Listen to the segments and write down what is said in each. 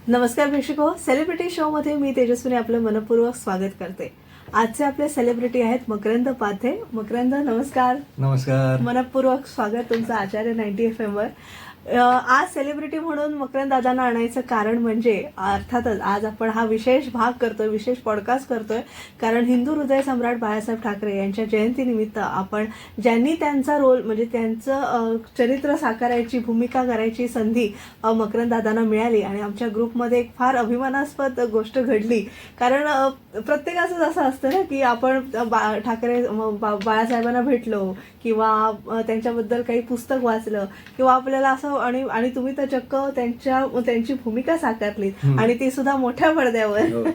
नमस्कार प्रेक्षको, celebrity show मध्ये मी तेजस्विनी आपलं मनपूर्वक स्वागत करते. आजचे आपले सेलिब्रिटी आहेत मकरंद पाथे. मकरंद, नमस्कार. नमस्कार. मनपूर्वक स्वागत तुमचं आचार्य 90 FM वर. आज सेलिब्रिटी म्हणून मकरंद दादांना आणायचं कारण म्हणजे अर्थातच आज आपण हा विशेष भाग करतोय, विशेष पॉडकास्ट करतोय, कारण हिंदू हृदय सम्राट बाळासाहेब ठाकरे यांच्या जयंतीनिमित्त आपण ज्यांनी त्यांचा रोल म्हणजे त्यांचं चरित्र साकारायची, भूमिका करायची संधी मकरंद दादांना मिळाली आणि आमच्या ग्रुपमध्ये एक फार अभिमानास्पद गोष्ट घडली. कारण प्रत्येकाचंच असं असतं ना की आपण ठाकरे बाळासाहेबांना भेटलो किंवा त्यांच्याबद्दल काही पुस्तक वाचलं किंवा आपल्याला असं आणि तुम्ही तर चक्क त्यांची भूमिका साकारलीत आणि ती सुद्धा मोठ्या पडद्यावर.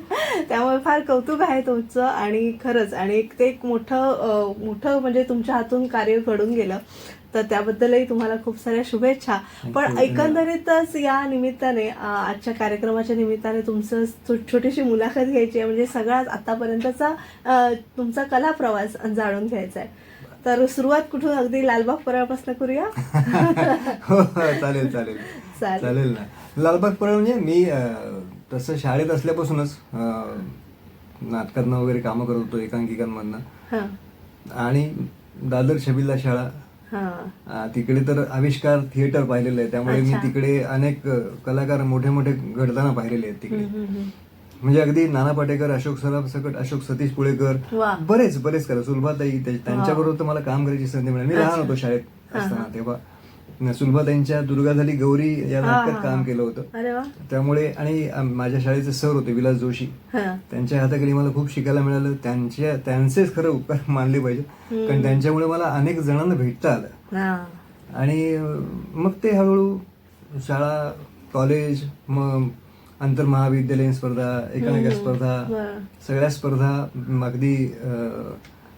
त्यामुळे फार कौतुक आहे तुमचं आणि खरंच आणि ते एक मोठं म्हणजे तुमच्या हातून कार्य घडून गेलं, तर त्याबद्दलही तुम्हाला खूप साऱ्या शुभेच्छा. पण एकंदरीतच या निमित्ताने आजच्या कार्यक्रमाच्या निमित्ताने तुमचं छोटीशी मुलाखत घ्यायची आहे, म्हणजे सगळा आतापर्यंतचा तुमचा कला प्रवास जाणून घ्यायचा आहे. तर सुरुवात कुठून, अगदी लालबाग परळपासून करूया? चालेल चालेल चालेल ना. लालबाग परळ म्हणजे मी तसं शाळेत असल्यापासूनच नाटकांना वगैरे कामं करत होतो, एकांकिकांमधनं. आणि दादर छबिल्ला शाळा, तिकडे तर आविष्कार थिएटर पाहिलेलं आहे, त्यामुळे मी तिकडे अनेक कलाकार मोठे मोठे घडताना पाहिलेले आहेत तिकडे. म्हणजे अगदी नाना पाटेकर, अशोक सराफ सकट, अशोक सतीश पुळेकर, बरेच कला, सुलभाताई, त्यांच्याबरोबर तर मला काम करायची संधी मिळाली. मी लहान होतो शाळेत असताना, तेव्हा सुलभाताईंच्या दुर्गा झाली गौरी या नाटकात काम केलं होतं. त्यामुळे आणि माझ्या शाळेचे सर होते विलास जोशी, त्यांच्या हाताखाली मला खूप शिकायला मिळालं. त्यांचेच खरं उपकार मानले पाहिजे, कारण त्यांच्यामुळे मला अनेक जणांना भेटता आलं. आणि मग ते हळूहळू शाळा, कॉलेज, मग आंतर महाविद्यालयीन स्पर्धा, एकांकिका स्पर्धा, सगळ्या स्पर्धा, अगदी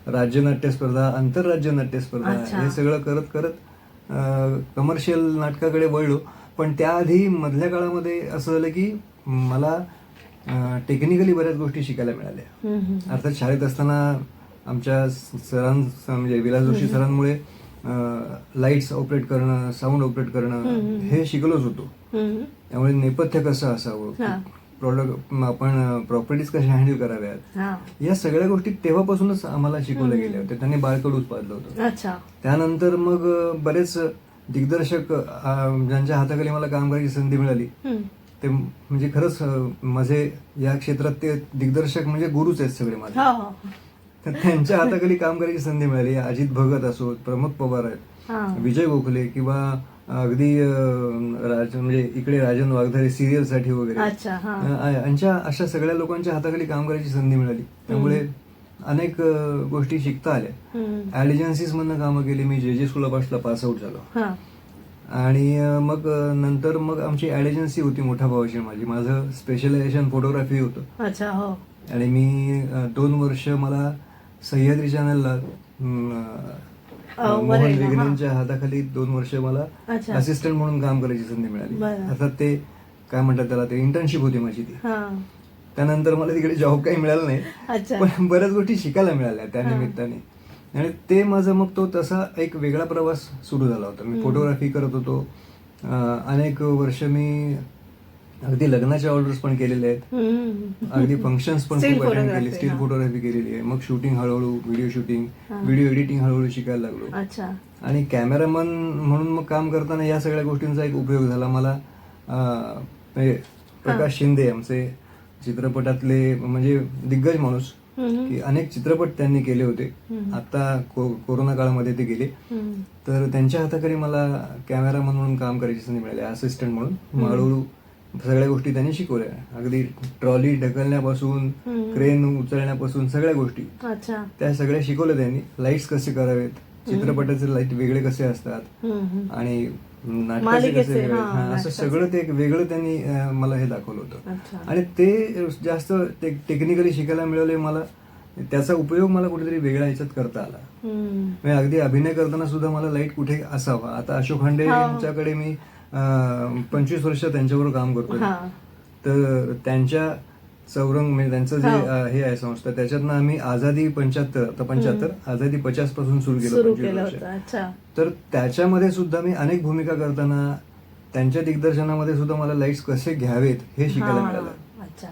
राज्यनाट्य स्पर्धा, आंतरराज्य नाट्य स्पर्धा, हे सगळं करत करत कमर्शियल नाटकाकडे वळलो. पण त्याआधी मधल्या काळामध्ये असं झालं की मला टेक्निकली बऱ्याच गोष्टी शिकायला मिळाल्या. अर्थात शाळेत असताना आमच्या म्हणजे विलास जोशी सरांमुळे लाईट्स ऑपरेट करणं, साऊंड ऑपरेट करणं हे शिकलोच होतो. त्यामुळे नेपथ्य कसं असावं, प्रोडक्ट आपण प्रॉपर्टीज कशा हँडल कराव्यात, या सगळ्या गोष्टी तेव्हापासूनच आम्हाला शिकवल्या गेल्या होत्या. त्यांनी बाळकडूच पाजलं होतं. त्यानंतर मग बरेच दिग्दर्शक ज्यांच्या हाताखाली मला काम करायची संधी मिळाली, ते म्हणजे खरंच माझे या क्षेत्रात ते दिग्दर्शक म्हणजे गुरुच आहेत सगळे माझे. तर त्यांच्या हाताखाली काम करायची संधी मिळाली. अजित भगत असो, प्रमोद पवार आहेत, विजय गोखले, किंवा अगदी म्हणजे इकडे राजन वाघधारे सिरियल साठी वगैरे, यांच्या अशा सगळ्या लोकांच्या हाताखाली काम करायची संधी मिळाली. त्यामुळे अनेक गोष्टी शिकता आल्या. ऍड एजन्सीज मधनं कामं केली. मी जे सुलभाषला पास आउट झालो आणि मग नंतर मग आमची ऍड एजन्सी होती मोठ्या भावाची माझी. माझं स्पेशलायझेशन फोटोग्राफी होतं आणि मी 2 वर्ष मला सह्याद्री चॅनलला मोहन वेगनेंच्या हाताखाली 2 वर्ष मला असिस्टंट म्हणून काम करायची संधी मिळाली. अर्थात ते काय म्हणतात त्याला, ते इंटर्नशिप होती माझी ती. त्यानंतर मला तिकडे जॉब काही मिळाला नाही, पण बऱ्याच गोष्टी शिकायला मिळाल्या त्या निमित्ताने. आणि ते माझं मग तो तसा एक वेगळा प्रवास सुरू झाला होता. मी फोटोग्राफी करत होतो. अनेक वर्ष मी अगदी लग्नाच्या ऑर्डर्स पण केलेल्या आहेत, अगदी फंक्शन्स पण खूप अटेंड केले, स्टील फोटोग्राफी केलेली आहे. मग शूटिंग हळूहळू, व्हिडिओ शूटिंग, व्हिडिओ एडिटिंग हळूहळू शिकायला लागलो. आणि कॅमेरामन म्हणून मग काम करताना या सगळ्या गोष्टींचा एक उपयोग झाला मला. प्रकाश शिंदे आमचे चित्रपटातले म्हणजे दिग्गज माणूस, की अनेक चित्रपट त्यांनी केले होते. आता कोरोना काळामध्ये ते गेले, तर त्यांच्या हाताखाली मला कॅमेरामन म्हणून काम करायची संधी मिळाली, असिस्टंट म्हणून. हळूहळू सगळ्या गोष्टी त्यांनी शिकवल्या, अगदी ट्रॉली ढकलण्यापासून, क्रेन उचलण्यापासून सगळ्या गोष्टी त्या सगळ्या शिकवल्या त्यांनी. लाईट्स कसे करावेत, चित्रपटाचे लाईट वेगळे कसे असतात आणि नाटकाचे कसे, असं सगळं ते वेगळं त्यांनी मला हे दाखवलं होतं. आणि ते जास्त टेक्निकली शिकायला मिळाले मला. त्याचा उपयोग मला कुठेतरी वेगळ्या ह्याच्यात करता आला. म्हणजे अगदी अभिनय करताना सुद्धा मला लाईट कुठे असावा. आता अशोक खांडे यांच्याकडे मी 25 वर्ष त्यांच्याबरोबर काम करतो, तर त्यांच्या चौरंग म्हणजे त्यांचं जे हे आहे संस्था, त्याच्यातनं आम्ही आझादी 75 आझादी 50 पासून सुरू केलं. तर त्याच्यामध्ये सुद्धा मी अनेक भूमिका करताना त्यांच्या दिग्दर्शनामध्ये सुद्धा मला लाईट्स कसे घ्यावेत हे शिकायला मिळालं. अच्छा.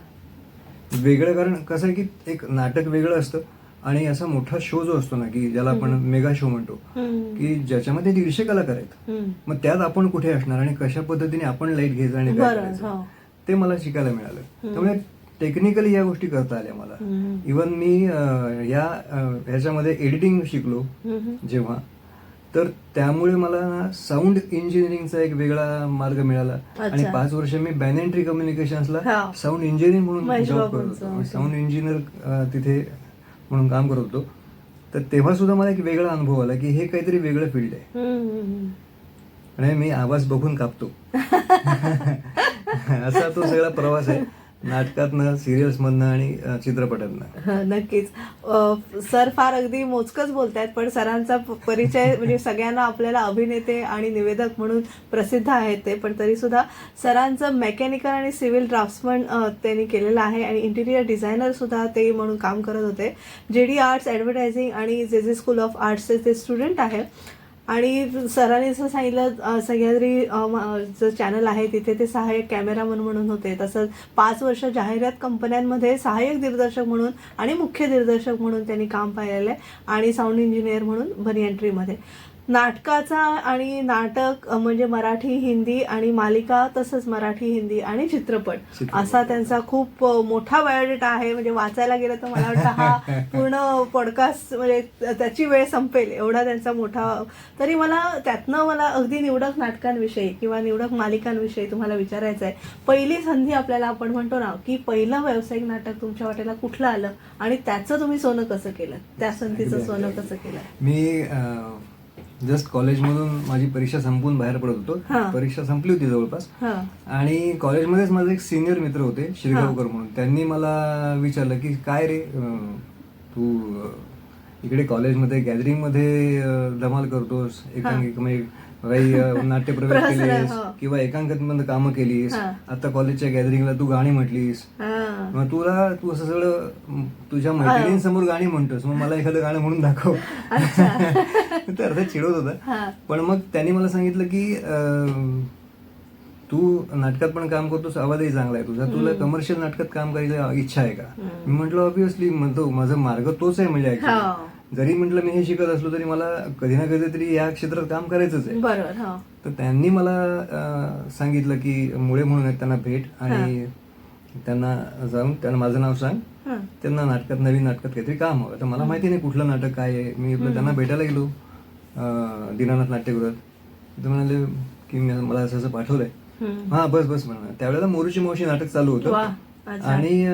वेगळं, कारण कसं आहे की एक नाटक वेगळं असतं आणि असा मोठा शो जो असतो ना, की ज्याला आपण मेगा शो म्हणतो, की ज्याच्यामध्ये 150 कलाकार आहेत, मग त्यात आपण कुठे असणार आणि कशा पद्धतीने आपण लाईट घ्यायचं आणि काय करायचं ते मला शिकायला मिळालं. त्यामुळे टेक्निकली या गोष्टी करता आल्या मला. इव्हन मी ह्याच्यामध्ये एडिटिंग शिकलो जेव्हा, तर त्यामुळे मला साऊंड इंजिनिअरिंगचा एक वेगळा मार्ग मिळाला. आणि 5 वर्ष मी बॅन ट्री कम्युनिकेशन्सला साऊंड इंजिनिअरिंग म्हणून जॉब करत होतो, साऊंड इंजिनियर तिथे म्हणून काम करत होतो. तर तेव्हा सुद्धा मला एक वेगळा अनुभव आला की हे काहीतरी वेगळं फील्ड आहे आणि मी आवाज बघून कापतो असा तो सगळा प्रवास आहे, नाटकातनं, सिरियल्समधनं आणि चित्रपटातनं. नक्कीच. सर फार अगदी मोजकच बोलतायत, पण सरांचा परिचय म्हणजे सगळ्यांना आपल्याला अभिनेते आणि निवेदक म्हणून प्रसिद्ध आहेत ते, पण तरी सुद्धा सरांचं मेकॅनिकल आणि सिव्हिल ड्राफ्ट्समन त्यांनी केलेलं आहे आणि इंटिरियर डिझायनर सुद्धा ते म्हणून काम करत होते. JD आर्ट्स ॲडव्हर्टायझिंग आणि JJ स्कूल ऑफ आर्ट्सचे ते स्टुडंट आहेत. आणि सरांनी असं सांगितलं, सह्याद्री जो चॅनल आहे तिथे ते सहाय्यक कॅमेरामन म्हणून होते. तसंच 5 वर्ष जाहिरात कंपन्यांमध्ये सहाय्यक दिग्दर्शक म्हणून आणि मुख्य दिग्दर्शक म्हणून त्यांनी काम पाहिलेलं आहे आणि साऊंड इंजिनियर म्हणून बनियंट्रीमध्ये. नाटकाचा आणि नाटक म्हणजे मराठी, हिंदी आणि मालिका, तसंच मराठी, हिंदी आणि चित्रपट असा त्यांचा खूप मोठा बायोडेटा आहे. म्हणजे वाचायला गेलं तर मला वाटतं हा पूर्ण पॉडकास्ट म्हणजे त्याची वेळ संपेल एवढा त्यांचा मोठा. तरी मला अगदी निवडक नाटकांविषयी किंवा निवडक मालिकांविषयी तुम्हाला विचारायचं आहे. पहिली संधी आपल्याला आपण म्हणतो ना की पहिलं व्यावसायिक नाटक तुमच्या वाटेला कुठलं आलं आणि त्याचं तुम्ही सोनं कसं केलं, त्या संधीचं सोनं कसं केलं? मी जस्ट कॉलेजमधून माझी परीक्षा संपून बाहेर पडत होतो. परीक्षा संपली होती जवळपास आणि कॉलेजमध्येच माझे एक सिनियर मित्र होते, श्रीगावकर म्हणून. त्यांनी मला विचारलं की काय रे तू इकडे कॉलेजमध्ये गॅदरिंगमध्ये धमाल करतोस, एकांकिक म्हणजे काही नाट्यप्रवेश केलीस किंवा एकांकिकांमध्ये कामं केलीस, आता कॉलेजच्या गॅदरिंगला तू गाणी म्हटलीस, मग तू असं सगळं तुझ्या मैत्रिणींसमोर गाणी म्हणतोस, मग मला एखादं गाणं म्हणून दाखव. तर अर्थात चिडवत होता. पण मग त्यांनी मला सांगितलं की तू नाटकात पण काम करतोस, आवाजही चांगला आहे तुझा, तुला कमर्शियल नाटकात काम करायची इच्छा आहे का? मी म्हटलं ऑब्व्हियसली म्हणतो माझा मार्ग तोच आहे. म्हणजे जरी म्हटलं मी हे शिकत असलो तरी मला कधी ना कधीतरी या क्षेत्रात काम करायचंच आहे. बरोबर. तर त्यांनी मला सांगितलं की मुळे म्हणून आहेत, त्यांना भेट आणि त्यांना जाऊन त्यांना माझं नाव सांग, त्यांना नाटकात, नवीन नाटकात काहीतरी काम हवं. तर मला माहिती नाही कुठलं नाटक काय आहे. मी त्यांना भेटायला गेलो दीनानाथ नाट्यगृहात. ते म्हणाले की मला असं असं पाठवलंय. हा बस म्हणा. त्यावेळेला मोरूची मावशी नाटक चालू होतं आणि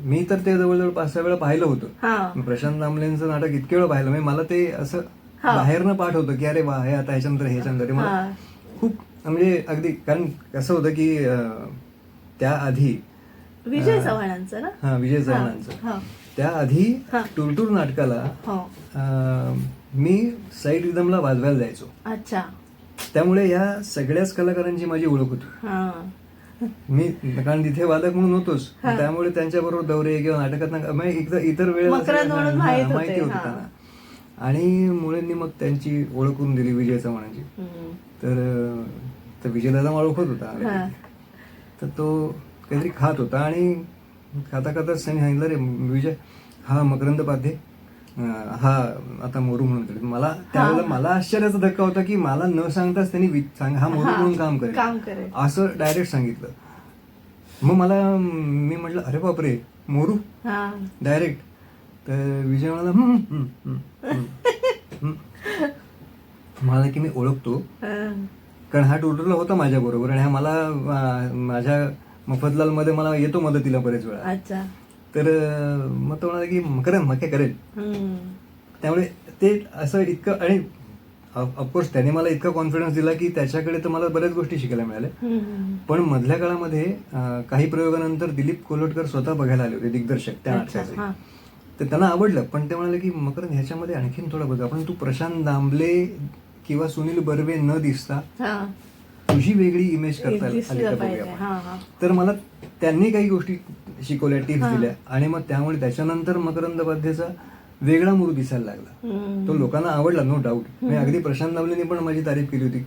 मी तर ते जवळजवळ 5-6 वेळा पाहिलं होतं. प्रशांत दामलेंचं नाटक इतके वेळा पाहिलं, म्हणजे मला ते असं बाहेरनं पाठ होतं की अरे वा हे आता ह्याच्यानंतर मला खूप म्हणजे अगदी. कारण कसं होतं की त्याआधी विजय चव्हाणांचं ना, विजय चव्हाणांचं त्याआधी टूरटूर नाटकाला मी साईड रिदमला वाजवायला जायचो. अच्छा. त्यामुळे या सगळ्याच कलाकारांची माझी ओळख होती. मी कारण तिथे वादक म्हणून होतोच, त्यामुळे त्यांच्याबरोबर दौरे किंवा नाटकात इतर वेळेला माहिती होती त्यांना. आणि मुळेंनी मग त्यांची ओळख करून दिली विजय चव्हाणांची. तर विजयदादा मला ओळखत होता. तर तो काहीतरी खात होता आणि खाता खाताच त्यांनी सांगितलं रे विजय हा मकरंद पाध्ये हा आता मोरू म्हणून. मला त्यावेळेला मला आश्चर्याचा धक्का होता की मला न सांगताच त्यांनी हा मोरू म्हणून काम करेल असं डायरेक्ट सांगितलं. मग मी म्हटलं अरे बापरे मोरू डायरेक्ट. तर विजय म्हणाला की मी ओळखतो कारण हा टूरटूरला होता माझ्या बरोबर आणि हा मला माझ्या मफतलाल मध्ये मला येतो मदतीला बरेच वेळा. तर मग तो म्हणाला की मग काय करेल. त्यामुळे ते असं इतकं. आणि ऑफकोर्स त्याने मला इतका कॉन्फिडन्स दिला की त्याच्याकडे तर मला बऱ्याच गोष्टी शिकायला मिळाल्या. पण मधल्या काळामध्ये काही प्रयोगानंतर दिलीप कोल्हटकर स्वतः बघायला आले होते, दिग्दर्शक त्या नाटकाचे. तर त्यांना आवडलं, पण ते म्हणाले की मकरंद ह्याच्यामध्ये आणखीन थोडं बघा, पण तू प्रशांत दामले किंवा सुनील बर्वे न दिसता तुझी वेगळी इमेज करता आली का. तर मला त्यांनी काही गोष्टी शिकवल्या, टिप्स दिल्या आणि मग त्यामुळे त्याच्यानंतर मकरंद पाध्येचा वेगळा मूड दिसायला लागला. तो लोकांना आवडला नो डाऊट. मी अगदी प्रशांत दामलेनी पण माझी तारीफ केली होती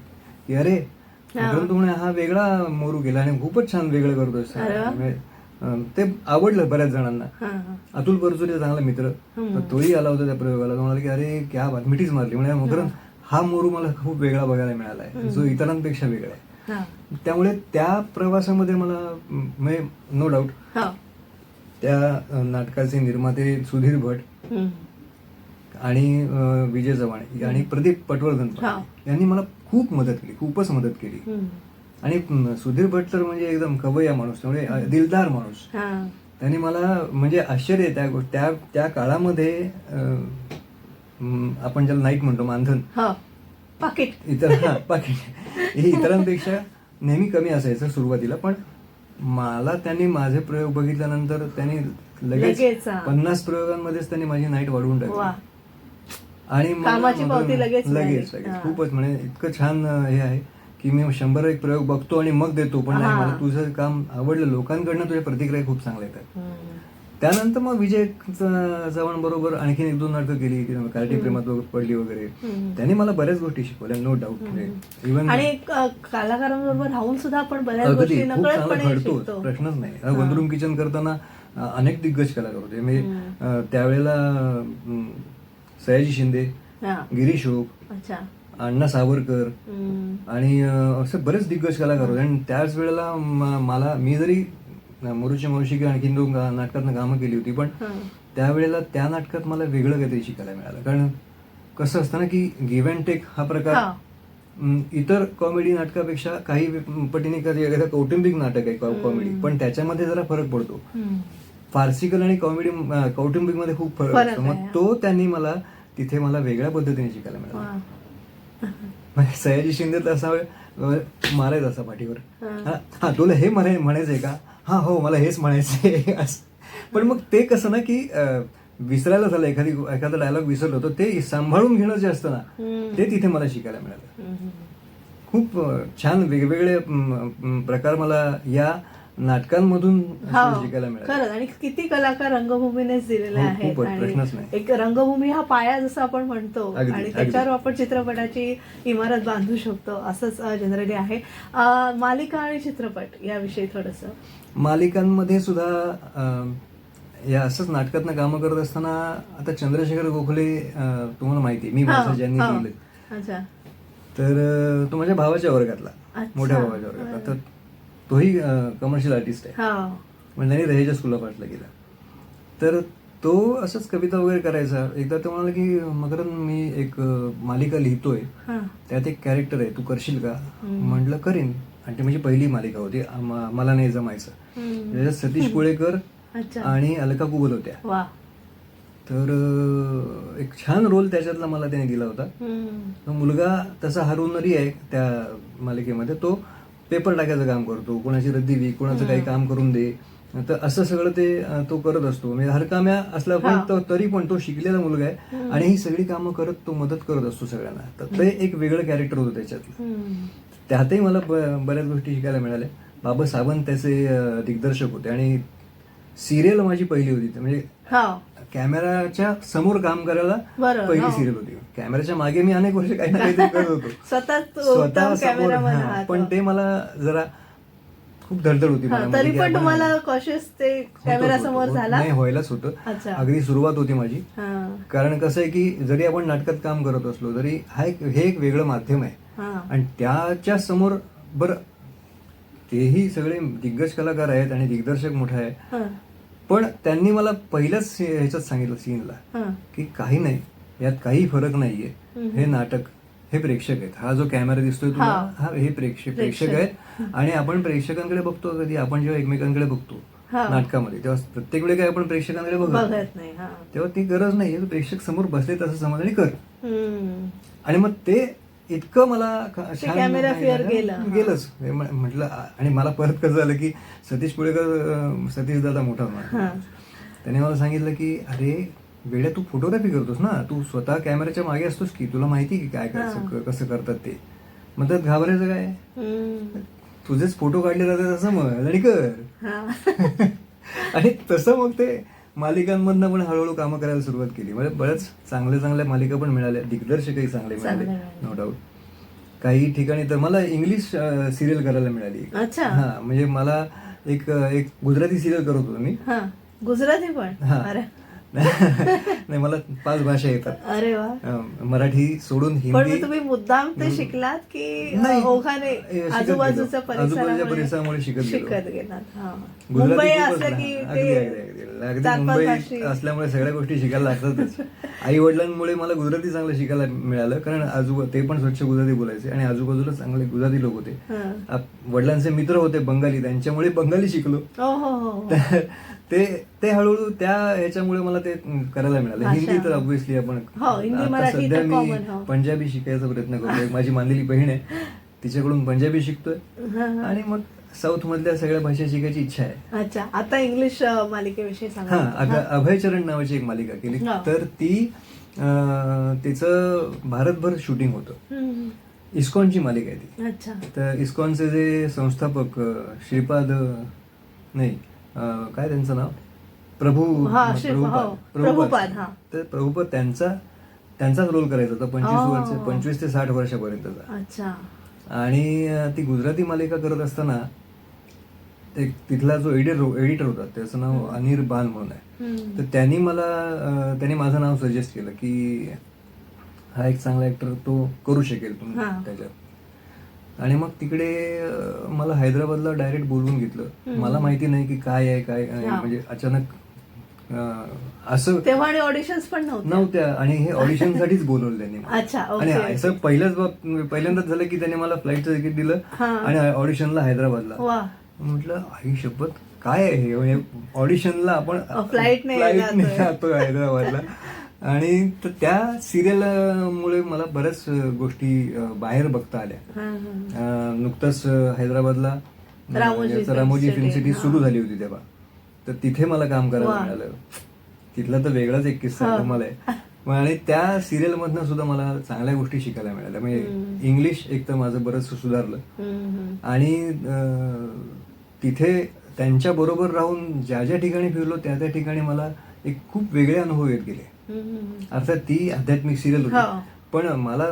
की अरे मकरंद म्हणे हा वेगळा मोरू गेला आणि खूपच छान वेगळं करतोय. ते आवडलं बऱ्याच जणांना. अतुल परचुरे चांगला मित्र, तर तोही आला होता त्या प्रयोगाला. तो म्हणाला की अरे क्या बात, मिठीच मारली म्हणजे मकरंद हा मोरू मला खूप वेगळा बघायला मिळाला आहे, जो इतरांपेक्षा वेगळा आहे. त्यामुळे त्या प्रवासामध्ये मला नो डाऊट त्या नाटकाचे निर्माते सुधीर भट आणि विजय चव्हाण आणि प्रदीप पटवर्धन यांनी मला खूप मदत केली, खूपच मदत केली. आणि सुधीर भट तर म्हणजे एकदम कवय्या माणूस, त्यामुळे दिलदार माणूस. त्यांनी मला म्हणजे आश्चर्य त्या काळामध्ये आपण ज्याला नाईट म्हणतो, मानधन पाकिट हे इतरांपेक्षा नेहमी कमी असायचं सुरुवातीला. पण मला त्यांनी माझे प्रयोग बघितल्यानंतर त्यांनी लगेच 50 प्रयोगांमध्येच त्यांनी माझी नाईट वाढवून टाकली आणि लगेच खूपच म्हणजे इतकं छान हे आहे की मी 100 प्रयोग बघतो आणि मग देतो. पण नाही, मला तुझं काम आवडलं, लोकांकडनं तुझ्या प्रतिक्रिया खूप चांगल्या येतात. त्यानंतर मग विजय चव्हाण बरोबर आणखीन 1-2 नाटकं केली, कार्टी प्रेमात पडली वगैरे. त्यांनी मला बऱ्याच गोष्टी शिकवल्या, नो डाऊट. इव्हन आणि कलाकारांबरोबर राहून सुद्धा आपण बऱ्याच गोष्टी नकळतपणे शिकतो, प्रश्नच नाही. वनरूम किचन करताना अनेक दिग्गज कलाकार होते. म्हणजे त्यावेळेला सयाजी शिंदे, गिरीश ओक, अण्णा सावरकर आणि असे बरेच दिग्गज कलाकार होते. आणि त्याच वेळेला मी जरी मोरूची मावशी किंवा आणखीन 2 नाटकात कामं केली होती, पण त्यावेळेला त्या नाटकात मला वेगळं काहीतरी शिकायला मिळालं. कारण कसं असतं ना की गिव्ह अँड टेक हा प्रकार इतर कॉमेडी नाटकापेक्षा काही पटीने एखादं कौटुंबिक नाटक आहे कॉमेडी, पण त्याच्यामध्ये जरा फरक पडतो. फार्सिकल आणि कॉमेडी कौटुंबिक मध्ये खूप फरक असतो. मग तो त्यांनी मला तिथे वेगळ्या पद्धतीने शिकायला मिळाला. म्हणजे सयाजी शिंदे तसा मारायचा असा पाठीवर, हा तुला हे म्हणायचंय का, हा हो मला हेच म्हणायचंय असं. पण मग ते कसं ना की विसरायला झालं, एखादा डायलॉग विसरलो तर ते सांभाळून घेणं जे असतं ना, ते तिथे मला शिकायला मिळालं. खूप छान वेगवेगळे प्रकार मला या नाटकांमधून शिकायला मिळालं. खरंच. आणि किती कलाकार रंगभूमीनेच दिलेले आहेत. प्रश्नच नाही. एक रंगभूमी हा पाया जसं आपण म्हणतो आणि त्याच्यावर आपण चित्रपटाची इमारत बांधू शकतो, असंच जनरली आहे. मालिका आणि चित्रपट याविषयी थोडंसं. मालिकांमध्ये सुद्धा या असंच नाटकातनं कामं करत असताना आता चंद्रशेखर गोखले तुम्हाला माहिती, मी भाषा ज्यांनी लिहिलं, तर तो माझ्या भावाच्या वर्गातला, मोठ्या भावाच्या वर्गातला. तर तोही कमर्शियल आर्टिस्ट आहे, म्हणजे त्यांनी रयेच्या स्कूल ऑफ आर्टला गेला. तर तो असंच कविता वगैरे करायचा. एकदा तो म्हणाला की मकरंद मी एक मालिका लिहितोय, त्यात एक कॅरेक्टर आहे, तू करशील का? म्हटलं करीन. आणि ती माझी पहिली मालिका होती, मला नाही जमायचं. त्याच्यात सतीश पुळेकर आणि अलका कुबल होत्या. तर एक छान रोल त्याच्यातला मला त्याने दिला होता. तो मुलगा तसा हरवणारी आहे त्या मालिकेमध्ये. तो पेपर टाकायचं काम करतो, कोणाची रद्दी वी, कोणाचं काही काम करून दे, तर असं सगळं ते तो करत असतो. म्हणजे हरकाम्या असला पण तरी पण तो शिकलेला मुलगा आहे आणि ही सगळी कामं करत तो मदत करत असतो सगळ्यांना. तर ते एक वेगळं कॅरेक्टर होतं त्याच्यातलं. त्यातही मला बऱ्याच गोष्टी शिकायला मिळाल्या. बाबा सावंत त्याचे दिग्दर्शक होते आणि सिरियल माझी पहिली होती. म्हणजे कॅमेराच्या समोर काम करायला पहिली सिरियल होती. कॅमेऱ्याच्या मागे मी अनेक वर्ष काही ना काहीतरी करत होतो स्वतः समोर, पण ते मला जरा खूप धडधड होती. तरी पण तुम्हाला कॉशियस ते कॅमेरा समोर झाला नाही, व्हायलाच होतं. अगदी सुरुवात होती माझी. कारण कसं आहे की जरी आपण नाटकात काम करत असलो तरी हे एक वेगळं माध्यम आहे आणि त्याच्या समोर बरं तेही सगळे दिग्गज कलाकार आहेत आणि दिग्दर्शक मोठा आहे, पण त्यांनी मला पहिल्याच ह्याच्यात सांगितलं सीनला की काही नाही, यात काही फरक नाहीये. हे नाटक, हे प्रेक्षक आहेत. हा जो कॅमेरा दिसतोय तुला, हा हे प्रेक्षक आहेत. आणि आपण प्रेक्षकांकडे बघतो कधी, आपण जेव्हा एकमेकांकडे बघतो नाटकामध्ये, तेव्हा प्रत्येक वेळी काय आपण प्रेक्षकांकडे बघत नाही, तेव्हा ती गरज नाही. प्रेक्षक समोर बसले तसं समज आणि कर. आणि मग ते इतकं मला कॅमेरा फेअर गेलंच म्हटलं. आणि मला परत कसं झालं की सतीश पुळेकर, सतीश दादा मोठा होता, त्याने मला सांगितलं की अरे वेड्या, तू फोटोग्राफी करतोस ना, तू स्वतः कॅमेऱ्याच्या मागे असतोस की, तुला माहिती की काय कसं करतात ते. मग त्यात घाबरायचं काय, तुझेच फोटो काढले जातात असं मग आणि कर. आणि तसं मग ते मालिकांमधनं पण हळूहळू कामं करायला सुरुवात केली. म्हणजे बऱ्याच चांगल्या मालिका पण मिळाल्या, दिग्दर्शकही चांगले मिळाले, नो डाऊट. काही ठिकाणी तर मला इंग्लिश सिरियल करायला मिळाली. अच्छा. हा, म्हणजे मला एक गुजराती सिरियल करत होतो मी. हा, गुजराती पण? हा. अरे नाही, मला 5 भाषा येतात. अरे वा. मराठी सोडून पण हिंदी. मग तुम्ही मुद्दाम ते शिकलात की नाही, ओघाने शिकत आजूबाजूच्या गेलो. आजूबाजूच्या परिसरामुळे शिकत शिकत गेलात? हा. गुजराती मुंबई खूपच असलं लहान. की अगदी ते अगदी अगदी अगदी 4-5 मुंबई भाषी. असल्यामुळे सगळ्या गोष्टी शिकायला लागतातच. आई वडिलांमुळे मला गुजराती चांगलं शिकायला मिळालं, कारण ते पण स्वच्छ गुजराती बोलायचे आणि आजूबाजूला चांगले गुजराती लोक होते. हा. वडिलांचे मित्र होते बंगाली, त्यांच्यामुळे बंगाली शिकलो. हो. ते हळूहळू त्या ह्याच्यामुळे मला ते करायला मिळालं. अच्छा. हिंदी तर ऑब्व्हियसली आपण हो, हिंदी, आता मराठी सध्या तर मी common, हो. पंजाबी शिकायचा प्रयत्न करतोय. एक माझी मानलेली बहीण आहे, तिच्याकडून पंजाबी शिकतोय आणि मग साऊथ मधल्या सगळ्या भाषा शिकायची इच्छा आहे. अच्छा, आता इंग्लिश मालिकेविषयी सांगा. हा, अभयचरण नावाची एक मालिका केली, हा. तर ती तिचं भारतभर शूटिंग होतं. इस्कॉनची मालिका आहे ती. अच्छा. तर इस्कॉनचे जे संस्थापक श्रीपाद नाही काय त्यांचं नाव, प्रभुपाद. हा. तर प्रभुपाद त्यांचाच रोल करायचा होता 25 ते 60 वर्षापर्यंतचा. अच्छा. आणि ती गुजराती मालिका करत असताना तिथला जो एडिटर होता त्याचं नाव अनिर बान म्हणून आहे. तर त्यांनी माझं नाव सजेस्ट केलं की हा एक चांगला ऍक्टर, तो करू शकेल तुम्ही त्याच्यात. आणि मग तिकडे मला हैदराबादला डायरेक्ट बोलवून घेतलं. मला माहिती नाही की काय आहे म्हणजे अचानक असं तेव्हा ऑडिशन्स पण नव्हत्या आणि हे ऑडिशन साठीच बोलवलं त्यांनी. अच्छा. आणि असं पहिल्यांदाच झालं की त्यांनी मला फ्लाईटचं तिकीट दिलं आणि ऑडिशनला हैदराबादला. म्हटलं आई शपथ, काय आहे ऑडिशनला आपण फ्लाईटने जातो हैदराबादला. आणि त्या सिरियल मुळे मला बऱ्याच गोष्टी बाहेर बघता आल्या. नुकतंच हैदराबादला रामोजी फिल्म सिटी सुरू झाली होती तेव्हा, तर तिथे मला काम करायला मिळालं. तिथला तर वेगळाच एक किस्सा तुम्हाला आहे. आणि त्या सिरियल मधनं सुद्धा मला चांगल्या गोष्टी शिकायला मिळाल्या. म्हणजे इंग्लिश एक तर माझं बरंच सुधारलं आणि तिथे त्यांच्या बरोबर राहून ज्या ज्या ठिकाणी फिरलो त्या ठिकाणी मला एक खूप वेगळे अनुभव येत गेले. अर्थात ती आध्यात्मिक सिरियल होती, पण मला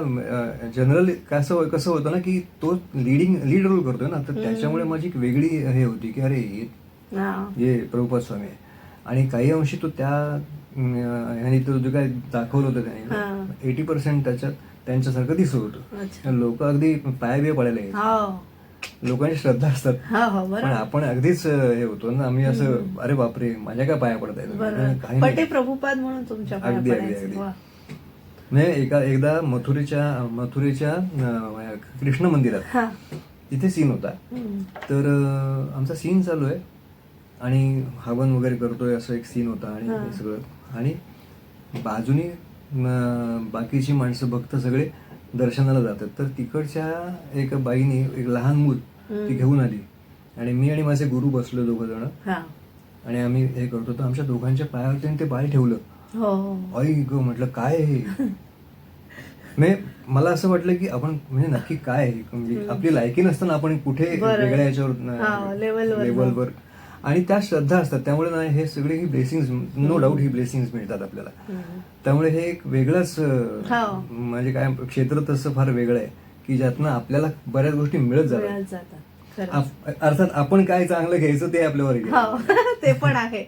जनरल कसं होतं ना की तो लीड रोल करतोय ना, तर त्याच्यामुळे माझी एक वेगळी हे होती की अरे हे प्रभुपाद स्वामी आहे. आणि काही अंशी तो ह्यानी तो जे काय दाखवलं होतं त्याने 80% त्याच्यात त्यांच्यासारखं दिसत होतं. लोक अगदी पाया बिया पडायला येतात, लोकांची श्रद्धा असतात, पण आपण अगदीच हे होतो ना, आम्ही असं अरे बापरे माझ्या काय पाया पडत आहेत प्रभुपाद म्हणून तुमच्या. अगदी अगदी अगदी. म्हणजे एकदा मथुरेच्या कृष्ण मंदिरात तिथे सीन होता. तर आमचा सीन चालू आहे आणि हवन वगैरे करतोय असं एक सीन होता आणि हे सगळं. आणि बाजूनी बाकीची माणसं भक्त सगळे दर्शनाला जातात. तर तिकडच्या एका बाईने एक लहान मूल ती घेऊन आली आणि मी आणि माझे गुरु बसलो 2 जण आणि आम्ही हे करतो. तर आमच्या दोघांच्या पायावरती ते बाळ ठेवलं. आई ग, म्हटलं काय हे. म्हणजे मला असं वाटलं की आपण म्हणजे नक्की काय आहे, म्हणजे आपली लायकी नसताना आपण कुठे वेगळ्या याच्यावर लेवलवर. आणि त्या श्रद्धा असतात, त्यामुळे ना हे सगळे ही ब्लेसिंग्स, नो डाऊट ही ब्लेसिंग्स मिळतात आपल्याला. त्यामुळे हे एक वेगळंच म्हणजे काय क्षेत्र तसं फार वेगळं आहे की ज्यातनं आपल्याला बऱ्याच गोष्टी मिळत जातात. अर्थात आपण काय चांगलं घ्यायचं ते आपल्यावर ते पण आहे.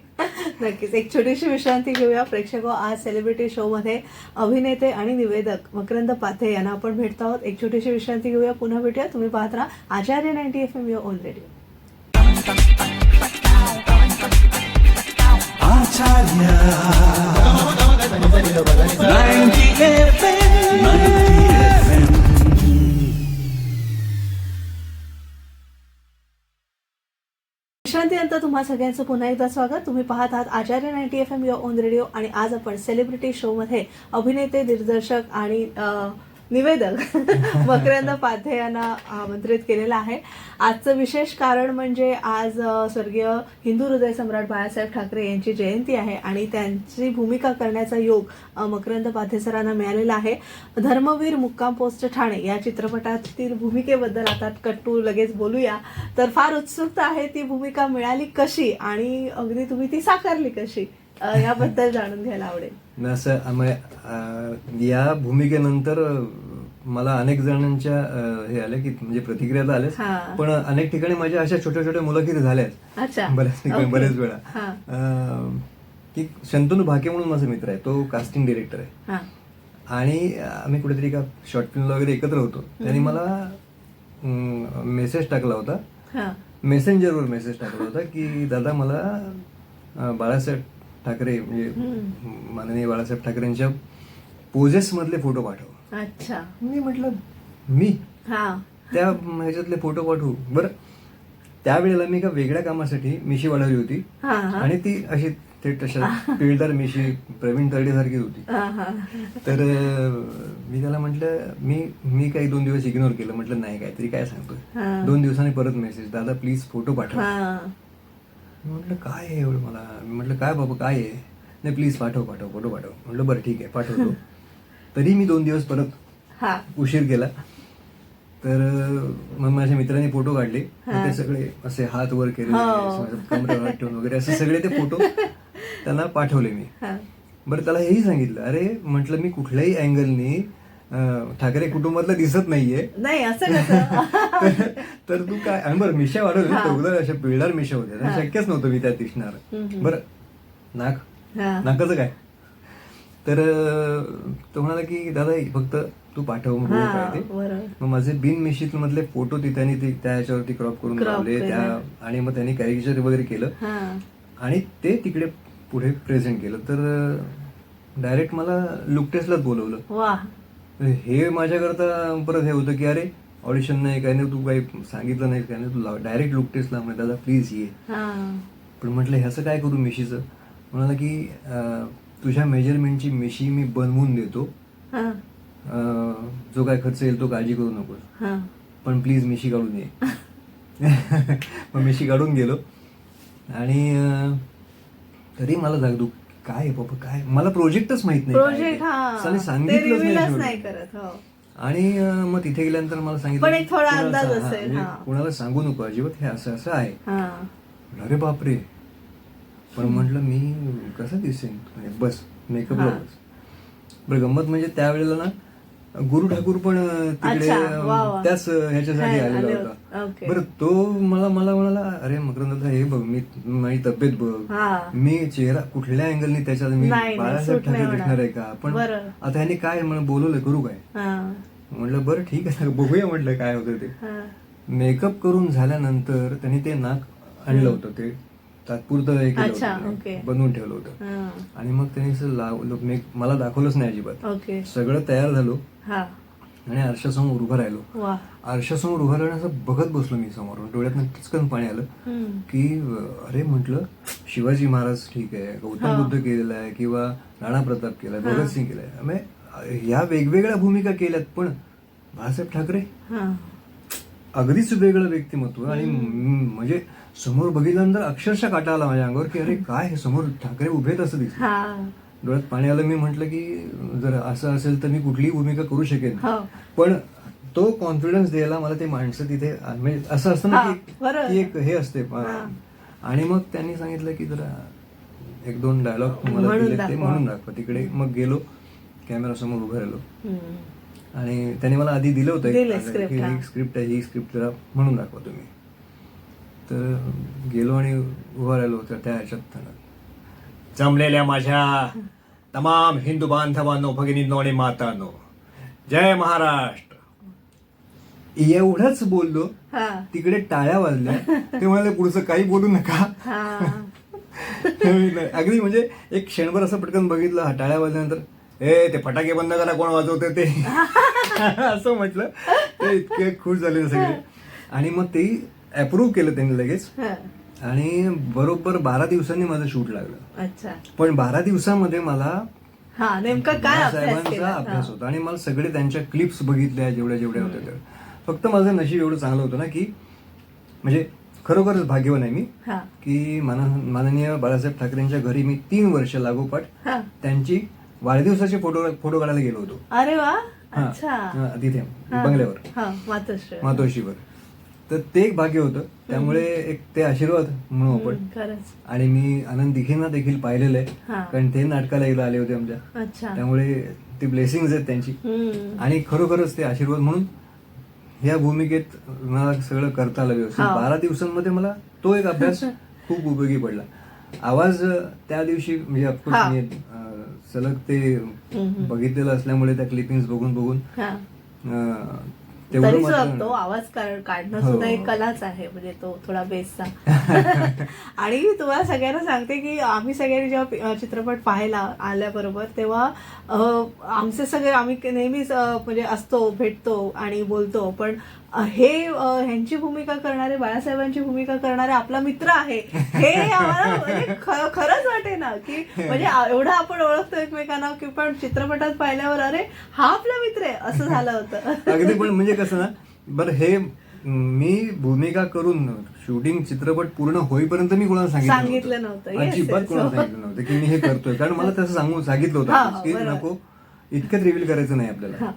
नक्कीच. एक छोटीशी विश्रांती घेऊया प्रेक्षक. आज सेलिब्रिटी शो मध्ये अभिनेते आणि निवेदक मकरंद पाथे यांना आपण भेटतो आहोत. एक छोटीशी विश्रांती घेऊया, पुन्हा भेटूया. तुम्ही पाहत राहा आचार्य 90 FM युअर ओन रेडिओ. विश्रांतीनंतर तुम्हा सगळ्यांचं पुन्हा एकदा स्वागत. तुम्ही पाहत आहात आचार्य 90 FM युअर ओन रेडिओ आणि आज आपण सेलिब्रिटी शो मध्ये अभिनेते, दिग्दर्शक आणि निवेदक मकरंद पाथे यांना आमंत्रित केलेलं आहे. आजचं विशेष कारण म्हणजे आज स्वर्गीय हिंदू हृदय सम्राट बाळासाहेब ठाकरे यांची जयंती आहे आणि त्यांची भूमिका करण्याचा योग मकरंद पाथे सरांना मिळालेला आहे. धर्मवीर मुक्काम पोस्ट ठाणे या चित्रपटातील भूमिकेबद्दल आता कट्टू लगेच बोलूया. तर फार उत्सुकता आहे, ती भूमिका मिळाली कशी आणि अगदी तुम्ही ती साकारली कशी, याबद्दल जाणून घ्यायला आवडेल. असं या भूमिकेनंतर मला अनेक जणांच्या हे आले की म्हणजे प्रतिक्रिया तर आल्याच, पण अनेक ठिकाणी माझ्या अशा छोट्या छोट्या मुलाखती झाल्याच बऱ्याच ठिकाणी बरेच वेळा. की शंतनू भाके म्हणून माझा मित्र आहे, तो कास्टिंग डिरेक्टर आहे आणि आम्ही कुठेतरी एका शॉर्ट फिल्मला वगैरे एकत्र होतो. त्यांनी मला मेसेज टाकला होता, मेसेंजरवर मेसेज टाकला होता की दादा मला बाळासाहेब ठाकरे म्हणजे माननीय बाळासाहेब ठाकरेंच्या पोजेस मधले फोटो पाठव. अच्छा. मी म्हटलं मी त्या ह्याच्यातले फोटो पाठवू. बरं, त्यावेळेला मी एका वेगळ्या कामासाठी मिशी वाढवली होती आणि ती अशी थेट तशा पिळदार मिशी प्रवीण तरडे सारखी होती. तर मी त्याला म्हटलं मी काही 2 दिवस इग्नोर केलं. म्हटलं नाही काहीतरी काय सांगतोय. 2 दिवसांनी परत मेसेज, दादा प्लीज फोटो पाठव. म्हटलं काय आहे एवढं मला. म्हटलं काय बाबा काय आहे. नाही प्लीज पाठव फोटो पाठव. म्हटलं बरं ठीक आहे पाठवतो. तरी मी 2 दिवस परत उशीर केला. तर मग माझ्या मित्रांनी फोटो काढले, ते सगळे असे हात वर केले, कमरेवर हात ठेवून वगैरे असे सगळे ते फोटो त्यांना पाठवले मी. बरं त्याला हेही सांगितलं, अरे म्हटलं मी कुठल्याही अँगलनी ठाकरे कुटुंबातलं दिसत नाहीये. नाही असं तर तू काय. आणि बरं मिशा वाढवली ना, अशा पिळदार मिशा होत्या, शक्यच नव्हतं मी त्यात दिसणार. बरं नाकाचं काय. तर तो म्हणाला की दादा फक्त तू पाठव काय ते. मग माझे बिन मिशीत मधले फोटो त्यांनी त्या ह्याच्यावरती क्रॉप करून लावले आणि मग त्यांनी कॅरिक्चर वगैरे केलं आणि ते तिकडे पुढे प्रेझेंट केलं. तर डायरेक्ट मला लुक टेस्टलाच बोलवलं. हे माझ्याकरता परत हे होतं की अरे ऑडिशन नाही काय नाही, तू काही सांगितलं नाही काय नाही, तू डायरेक्ट लुक टेस्टला. म्हणजे दादा प्लीज ये. पण म्हटलं ह्याचं काय करू मिशीचं. म्हणाला की तुझ्या मेजरमेंटची मिशी मी बनवून देतो, जो काय खर्च येईल तो काळजी करू नकोस, पण प्लीज मिशी काढून ये. मग मिशी काढून गेलो आणि तरी मला जागदू काय आहे बाबा काय, मला प्रोजेक्टच माहित नाही, सांगितलंच नाही. आणि मग तिथे गेल्यानंतर मला सांगितलं कुणाला सांगू नको अजिबात, हे असं असं आहे. अरे बापरे. पण म्हटलं मी कसं दिसेन, बस मेकअपला बस. बरं गंमत म्हणजे त्यावेळेला ना गुरु ठाकूर पण तिकडे त्याच ह्याच्यासाठी आलेला होता. बरं तो मला म्हणाला अरे मकरंद हे बघ मी माझी तब्येत बघ, मी चेहरा कुठल्या अँगलनी त्याच्यात मी बाळासाहेब ठाकरे दिसणार आहे का. पण आता ह्याने काय म्हणून बोलवलं करू काय. म्हटलं बरं ठीक आहे बघूया म्हटलं काय होतं ते. मेकअप करून झाल्यानंतर त्यांनी ते नाक आणलं होतं, ते तात्पुरतं बनवून ठेवलं होतं आणि मग त्यांनी मला दाखवलंच नाही अजिबात. सगळं तयार झालो आणि आरशासमोर उभं राहिलो. आरशासमोर उभं राहणं असं बघत बसलो मी समोरून, डोळ्यात किचकन पाणी आलं की अरे म्हटलं शिवाजी महाराज ठीक आहे, गौतम बुद्ध केलेला आहे किंवा राणा प्रताप केलाय, भगतसिंग केलाय, ह्या वेगवेगळ्या भूमिका केल्यात, पण बाळासाहेब ठाकरे अगदीच वेगळं व्यक्तिमत्व. आणि म्हणजे समोर बघितल्यानंतर अक्षरशः काटा आला माझ्या अंगावर की अरे काय हे समोर ठाकरे उभेत असं दिसलं. डोळ्यात पाणी आलं. मी म्हटलं की जर असं असेल तर मी कुठलीही भूमिका करू शकेन, पण तो कॉन्फिडन्स द्यायला मला ते माणसं तिथे म्हणजे असं असतं ना की एक हे असते. आणि मग त्यांनी सांगितलं की जरा 1-2 डायलॉग मला दिले ते म्हणून दाखवा. तिकडे मग गेलो, कॅमेरा समोर उभं राहिलो आणि त्यांनी मला आधी दिलं होतं ही स्क्रिप्ट आहे, ही स्क्रिप्ट जरा म्हणून दाखवा तुम्ही. तर गेलो आणि उभा राहिलो होतं त्या ह्याच्यात. जमलेल्या माझ्या तमाम हिंदू बांधवांनो, भगिनींनो आणि मातांनो, जय महाराष्ट्र एवढंच बोललो. तिकडे टाळ्या वाजल्या. ते म्हणाले पुढचं काही बोलू नका. अगदी म्हणजे एक क्षणभर असं पटकन बघितलं, टाळ्या वाजल्यानंतर ते फटाके बंद करा कोण वाजवते ते असं म्हटलं. ते इतके खुश झाले सगळे. आणि मग ते अप्रूव्ह केलं त्यांनी लगेच. आणि बरोबर 12 दिवसांनी माझं शूट लागलं. पण 12 दिवसामध्ये मला नेमका काय साहेबांचा अभ्यास होता आणि मला सगळे त्यांच्या क्लिप्स बघितल्या जेवढ्या होत्या तेवढ्या. फक्त माझं नशीब एवढं चांगलं होतं ना की म्हणजे खरोखरच भाग्यवान आहे मी की माननीय बाळासाहेब ठाकरेंच्या घरी मी 3 वर्ष लागोपाठ त्यांची वाढदिवसाचे फोटो काढायला गेलो होतो. अरे वा. तिथे बंगल्यावर मातोश्रीवर. तर ते एक भाग्य होतं. त्यामुळे एक ते आशीर्वाद म्हणू आपण. आणि मी आनंद दिघेंना देखील पाहिलेलं आहे, कारण ते नाटकाला आले होते आमच्या. त्यामुळे ती ब्लेसिंग्स आहेत त्यांची. आणि खरोखरच ते आशीर्वाद म्हणून ह्या भूमिकेत मला सगळं करता आलं व्यवस्थित. 12 दिवसांमध्ये मला तो एक अभ्यास खूप उपयोगी पडला. आवाज त्या दिवशी म्हणजे ऑफकोर्स मी सलग ते बघितलेलं असल्यामुळे त्या क्लिपिंग्स बघून तरी सुद्धा तो आवाज काढणं सुद्धा एक कलाच आहे, म्हणजे तो थोडा बेसचा. आणि तुम्हाला सगळ्यांना सांगते की आम्ही सगळ्यांनी जेव्हा चित्रपट पाहायला आल्याबरोबर तेव्हा आमचे सगळे आम्ही नेहमीच म्हणजे असतो, भेटतो आणि बोलतो, पण ह्यांची भूमिका करणारे, बाळासाहेबांची भूमिका करणारे आपला मित्र आहे हे आम्हाला म्हणजे खरंच वाटे ना, की म्हणजे एवढं आपण ओळखतो एकमेकांना, की पण चित्रपटात पाहिल्यावर अरे हा आपला मित्र आहे असं झालं होतं. अगदी. पण म्हणजे कसं ना, बरं हे मी भूमिका करून शूटिंग चित्रपट पूर्ण होईपर्यंत मी कोणाला सांगितलं नव्हतं, अजिबात कोणाला सांगितलं नव्हतं की मी हे करतोय. कारण मला तसं सांगितलं होतं की नको इतकंच रिव्हील करायचं नाही आपल्याला.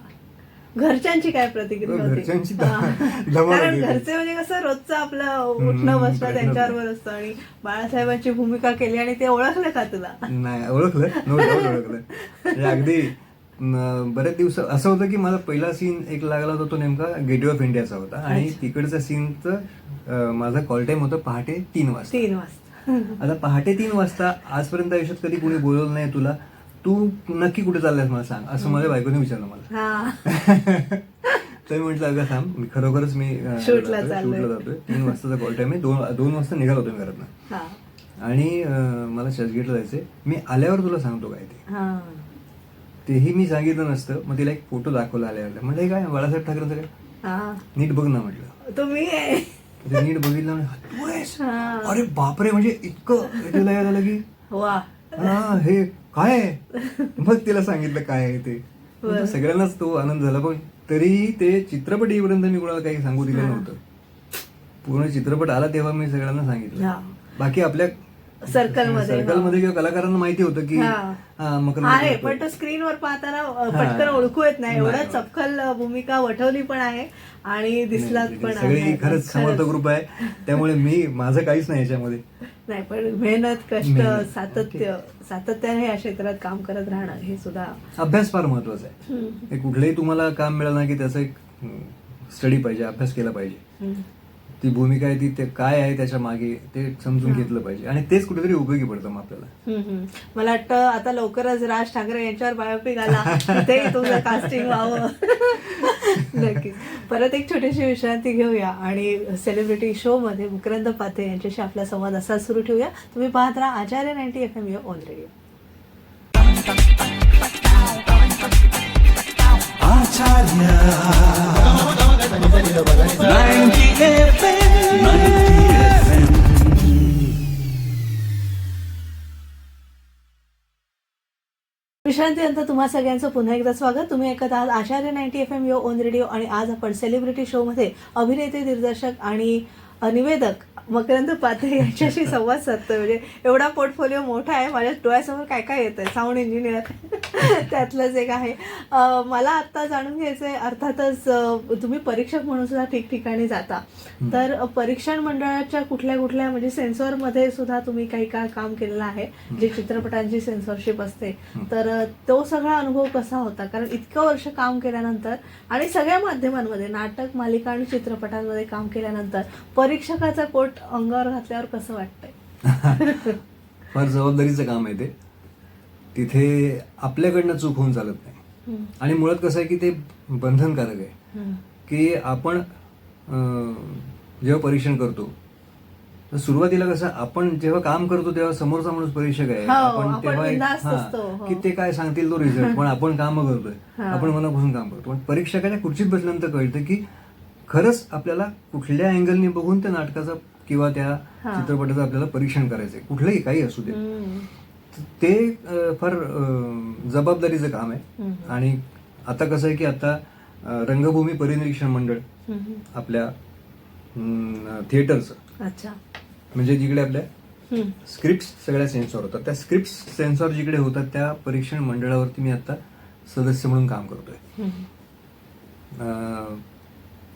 घरच्यांची काय प्रतिक्रिया होती? घरच्यांची कारण घरचे म्हणजे कसं रोजचं आपलं उठणं बसणं त्यांच्यावर असतं, आणि बाळासाहेबांची भूमिका केली आणि ते ओळखलं का तुला? नाही ओळखलं, नो डाऊट ओळखलं. म्हणजे अगदी बरेच दिवस असं होतं की मला पहिला सीन एक लागला होता, तो नेमका गेटवे ऑफ इंडियाचा होता. आणि तिकडचा सीनचं माझा कॉल टाइम होता पहाटे 3 वाजता. आता पहाटे 3 वाजता आजपर्यंत आयुष्यात कधी कोणी बोलवलं नाही तुला, तू नक्की कुठे चाललास मला सांग, असं माझ्या बायकोने विचारलं मला. तर मी म्हटलं अगं थांब, मी खरोखरच मी शूटला जातोय. 3 वाजताचा कॉल टाइम आहे, 2 वाजता निघालो होतो मी घरातनं. आणि मला चर्चगेटला जायचंय, मी आल्यावर तुला सांगतो काय ते. तेही मी सांगितलं नसतं. मग तिला एक फोटो दाखवला आल्यावर, म्हटलं काय बाळासाहेब ठाकरेंचं काय, नीट बघ ना म्हटलं. तुम्ही नीट बघितलं, तू आहेस, अरे बापरे, म्हणजे इतकं झालं की हा हे काय आहे. मग तिला सांगितलं काय आहे ते. सगळ्यांनाच तो आनंद झाला. पण तरीही ते चित्रपट येईपर्यंत मी कोणाला काही सांगू दिलं नव्हतं. पूर्ण चित्रपट आला तेव्हा मी सगळ्यांना सांगितलं. बाकी आपल्या सर्कलमध्ये किंवा कलाकारांना माहिती होतं की आहे, पण तो स्क्रीनवर पाहताना पटकन ओळखू येत नाही. एवढं चपखल भूमिका वठवली पण आहे आणि दिसलात पण आहे. सगळी खरंच समर्थ ग्रुप आहे, त्यामुळे मी माझं काहीच नाही याच्यामध्ये. नाही, पण मेहनत, कष्ट, सातत्याने या क्षेत्रात काम करत राहणं हे सुद्धा अभ्यास फार महत्वाचा आहे. कुठलंही तुम्हाला काम मिळालं ना की त्याचा एक स्टडी पाहिजे, अभ्यास केला पाहिजे. ती भूमिका आहे ती ते काय आहे त्याच्या मागे ते समजून घेतलं पाहिजे, आणि तेच कुठेतरी उपयोगी पडतं मग आपल्याला. मला वाटतं आता लवकरच राज ठाकरे यांच्यावर बायोपिक आला, तिथेही तुझं कास्टिंग व्हावं. नक्कीच. परत एक छोटीशी विश्रांती घेऊया आणि सेलिब्रिटी शो मध्ये मकरंद पाथे यांच्याशी आपला संवाद असा सुरू ठेवूया. तुम्ही पाहत राहा आचार्य 90 FM ऑन रेडिओ. विश्रांतीनंतर तुम्हा सगळ्यांचं पुन्हा एकदा स्वागत. तुम्ही ऐकत आहात आचार्य 90 FM ऑन रेडिओ, आणि आज आपण सेलिब्रिटी शो मध्ये अभिनेते, दिग्दर्शक आणि निवेदक मकरंद पाथे यांच्याशी संवाद साधतोय. म्हणजे एवढा पोर्टफोलिओ मोठा आहे, माझ्या डोळ्यासमोर काय काय येतंय. साऊंड इंजिनियर त्यातलंच एक आहे. मला आत्ता जाणून घ्यायचंय, अर्थातच तुम्ही परीक्षक म्हणून सुद्धा ठिकठिकाणी जाता, तर परीक्षण मंडळाच्या कुठल्या कुठल्या म्हणजे सेन्सॉरमध्ये सुद्धा तुम्ही काही काळ काम केलेलं आहे, जे चित्रपटांची सेन्सॉरशिप असते, तर तो सगळा अनुभव कसा होता? कारण इतकं वर्ष काम केल्यानंतर आणि सगळ्या माध्यमांमध्ये, नाटक, मालिका आणि चित्रपटांमध्ये काम केल्यानंतर परीक्षकाचा कोट अंगावर घातल्यावर कसं वाटतंय? फार जबाबदारीचं काम आहे ते. तिथे आपल्याकडनं चूक होऊन चालत नाही. आणि मुळात कसं आहे की ते बंधनकारक आहे की आपण जेव्हा परीक्षण करतो तर सुरुवातीला कसं आपण जेव्हा काम करतो तेव्हा समोरचा माणूस परीक्षक आहे, आपण तेव्हा की ते काय सांगतील तो रिझल्ट, पण आपण काम करतोय, आपण मनापासून काम करतो. पण परीक्षकाच्या खुर्चीत बसल्यानंतर कळतं की खरंच आपल्याला कुठल्या अँगलने बघून त्या नाटकाचा किंवा त्या चित्रपटाचं आपल्याला परीक्षण करायचंय, कुठलंही काही असू दे. ते फार जबाबदारीचं काम आहे. आणि आता कसं आहे की आता रंगभूमी परिनिरीक्षण मंडळ आपल्या थिएटरचं, म्हणजे जिकडे आपल्या स्क्रिप्ट सगळ्या सेन्सॉर होतात, त्या स्क्रिप्ट सेन्सॉर जिकडे होतात त्या परीक्षण मंडळावरती मी आता सदस्य म्हणून काम करतोय.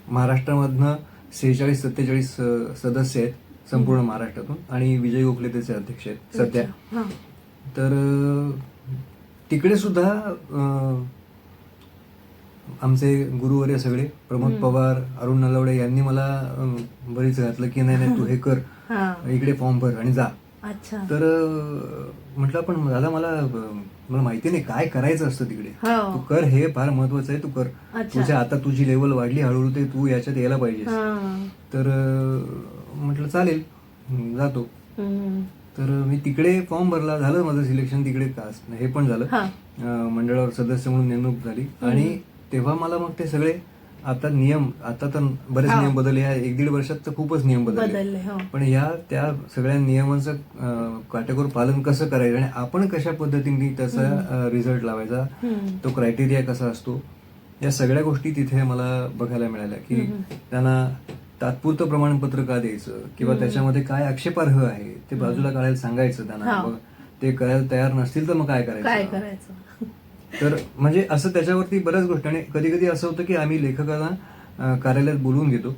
महाराष्ट्रामधनं 46-47 सदस्य आहेत संपूर्ण महाराष्ट्रातून, आणि विजय गोखले त्याचे अध्यक्ष आहेत सध्या. तर तिकडे सुद्धा आमचे गुरुवर्य सगळे प्रमोद पवार, अरुण नलवडे यांनी मला बरीच घातलं की नाही तू हे कर, इकडे फॉर्म भर आणि जा. अच्छा. तर म्हटलं पण दादा मला माहिती नाही काय करायचं असतं तिकडे, तू कर, हे फार महत्वाचं आहे, तू कर. तुझ्या आता तुझी लेवल वाढली हळूहळू, ते तू याच्यात यायला पाहिजेस. तर म्हटलं चालेल, जातो. तर मी तिकडे फॉर्म भरला, झालं माझं सिलेक्शन तिकडे, कास्ट हे पण झालं, मंडळावर सदस्य म्हणून नेमणूक झाली. आणि तेव्हा मला मग ते सगळे आता नियम, आता तर बरेच नियम बदलले, या 1-1.5 वर्षात तर खूपच नियम बदलले, पण या त्या सगळ्या नियमांचं काटेकोर पालन कसं करायचं आणि आपण कशा पद्धतीने त्याचा रिझल्ट लावायचा, तो क्रायटेरिया कसा असतो, या सगळ्या गोष्टी तिथे मला बघायला मिळाल्या. की त्यांना तात्पुरतं प्रमाणपत्र का द्यायचं, किंवा त्याच्यामध्ये काय आक्षेपार्ह आहे ते बाजूला काढायला सांगायचं त्यांना. ते करायला तयार नसतील तर मग काय करायचं. तर म्हणजे असं त्याच्यावरती बऱ्याच गोष्टी. आणि कधी कधी असं होतं की आम्ही लेखकांना कार्यालयात बोलवून घेतो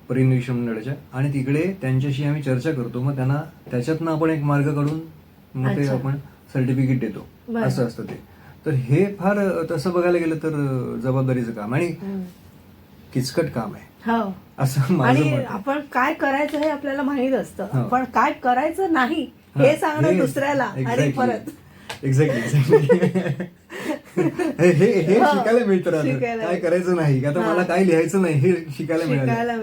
परिनिरीक्षण मंडळाच्या, आणि तिकडे त्यांच्याशी आम्ही चर्चा करतो, मग त्यांना त्याच्यातनं आपण एक मार्ग काढून मग ते आपण सर्टिफिकेट देतो, असं असतं ते. तर हे फार तसं बघायला गेलं तर जबाबदारीचं काम आणि किचकट काम आहे, असं माझं मत आहे. आपण काय करायचं हे आपल्याला माहित असतं, पण काय करायचं नाही हे सांगणं दुसऱ्याला आणि परत एक्झॅक्टली हे शिकायला मिळतं. काय करायचं नाही, आता मला काय लिहायचं नाही हे शिकायला मिळालं.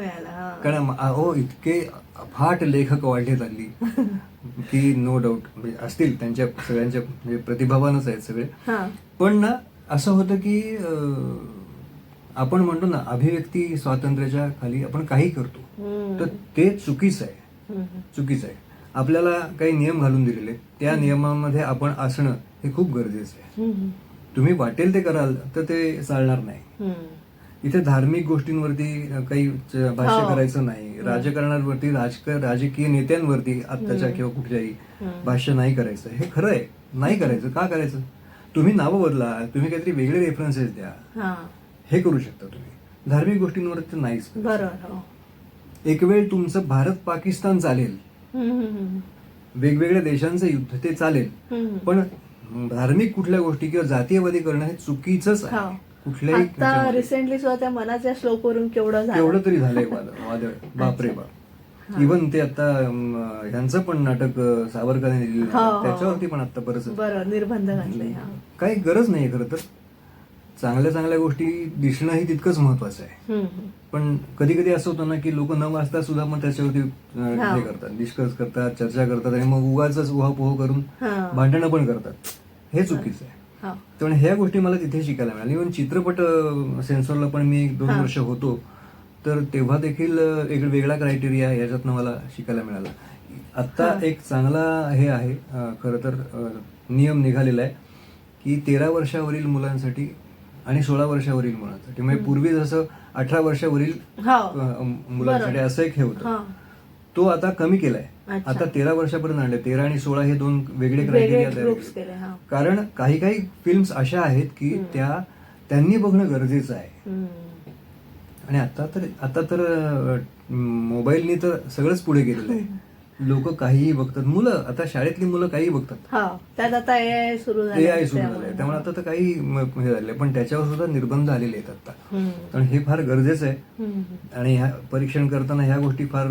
कारण इतके अफाट लेखक वाढले हल्ली की नो डाऊट म्हणजे असतील, त्यांच्या सगळ्यांच्या म्हणजे प्रतिभावानच आहेत सगळे. पण ना असं होतं की आपण म्हणतो ना अभिव्यक्ती स्वातंत्र्याच्या खाली आपण काही करतो, तर ते चुकीचं आहे. आपल्याला काही नियम घालून दिलेले, त्या नियमांमध्ये आपण असणं हे खूप गरजेचं आहे. तुम्ही वाटेल ते कराल तर ते चालणार नाही. इथे धार्मिक गोष्टींवरती काही भाष्य करायचं नाही, राजकारणावरती, राजकीय नेत्यांवरती आत्ताच्या किंवा कुठल्याही भाष्य नाही करायचं. हे खरं आहे, नाही करायचं. का करायचं? तुम्ही नावं बदला, तुम्ही काहीतरी वेगळे रेफरन्सेस द्या, हे करू शकता तुम्ही. धार्मिक गोष्टींवरती नाहीच. एक वेळ तुमचं भारत पाकिस्तान चालेल, वेगवेगळ्या देशांचं युद्ध ते चालेल, पण धार्मिक कुठल्या गोष्टी किंवा जातीयवादी करणं हे चुकीचंच आहे. कुठल्याही रिसेंटली सुद्धा त्या मनाच्या श्लोकवरून केवढं तरी झालंय वादळ, बापरे बाप. इव्हन ते आता ह्यांचं पण नाटक सावरकरांनी लिहिलं, त्याच्यावरती पण आता बरं निर्बंध घातले. काही गरज नाही खरं तर. चांगल्या गोष्टी दिसणंही तितकंच महत्वाचं आहे. पण कधी कधी असं होतं ना की लोक न वाचता सुद्धा मग त्याच्यावरती हे करतात, डिस्कस करतात, चर्चा करतात, आणि मग उगाच उहापोह करून भांडणं पण करतात. हे चुकीचं आहे. त्यामुळे ह्या गोष्टी मला तिथे शिकायला मिळाल्या. इव्हन चित्रपट सेन्सॉरला पण मी 1-2 वर्ष होतो, तर तेव्हा देखील एक वेगळा क्रायटेरिया याच्यातनं मला शिकायला मिळाला. आता एक चांगला हे आहे खरं तर नियम निघालेला आहे की 13 वर्षावरील मुलांसाठी आणि 16 वर्षावरील मुलांसाठी, म्हणजे पूर्वी जसं 18 वर्षावरील मुलांसाठी असं एक हे होतं, तो आता कमी केलाय. आता 13 वर्षापर्यंत आणले. 13 आणि 16 हे 2 वेगळे क्रायटेरिया तयार. कारण काही फिल्म्स अशा आहेत की त्यांनी बघणं गरजेचं आहे. आणि आता तर मोबाईलनी तर सगळंच पुढे गेलेलं आहे. लोक काहीही बघतात. मुलं आता शाळेतली मुलं काही बघतात. त्यात आता AI सुरू झालंय, त्यामुळे आता तर काही हे झाले, पण त्याच्यावर सुद्धा निर्बंध आलेले आहेत आता. कारण हे फार गरजेचं आहे. आणि ह्या परीक्षण करताना ह्या गोष्टी फार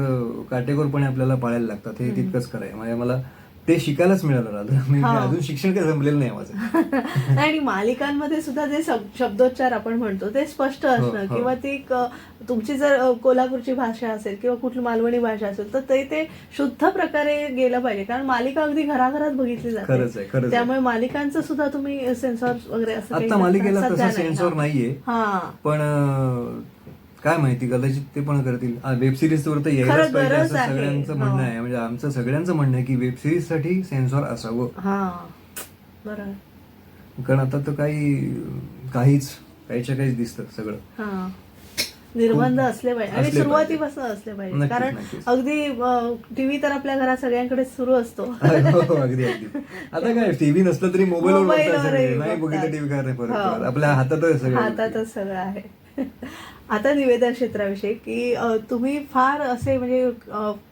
काटेकोरपणे आपल्याला पाळायला लागतात. हे तितकंच करायचं. म्हणजे मला ते शिकायलाच मिळालं. अजून शिक्षण काही जमलेलं नाही माझं. आणि मालिकांमध्ये सुद्धा जे शब्दोच्चार आपण म्हणतो ते स्पष्ट असणं, किंवा ती तुमची जर कोल्हापूरची भाषा असेल किंवा कुठली मालवणी भाषा असेल तर ते शुद्ध प्रकारे गेलं पाहिजे. कारण मालिका अगदी घराघरात बघितली जाते, त्यामुळे मालिकांचं सुद्धा तुम्ही सेन्सॉर वगैरे असं. आता मालिकेला तसं सेन्सॉर नाहीये, पण काय माहिती कदाचित ते पण करतील. वेब सिरीज वर तर यायलाच पाहिजे असं सगळ्यांचं म्हणणं आहे. म्हणजे आमचं सगळ्यांचं म्हणणं आहे की वेब सिरीज साठी सेन्सॉर असावं. कारण आता तर काहीच्या काहीच दिसतं सगळं. निर्बंध असले पाहिजे आणि सुरुवातीपासून असले पाहिजे. कारण अगदी टीव्ही तर आपल्या घरात सगळ्यांकडे सुरू असतो. अगदी आता काय टीव्ही नसलं तरी मोबाईलवर नाही बघितलं टीव्ही काय नाही, आपल्या हातातच सगळं आहे. आता निवेदन क्षेत्राविषयी की तुम्ही फार असे म्हणजे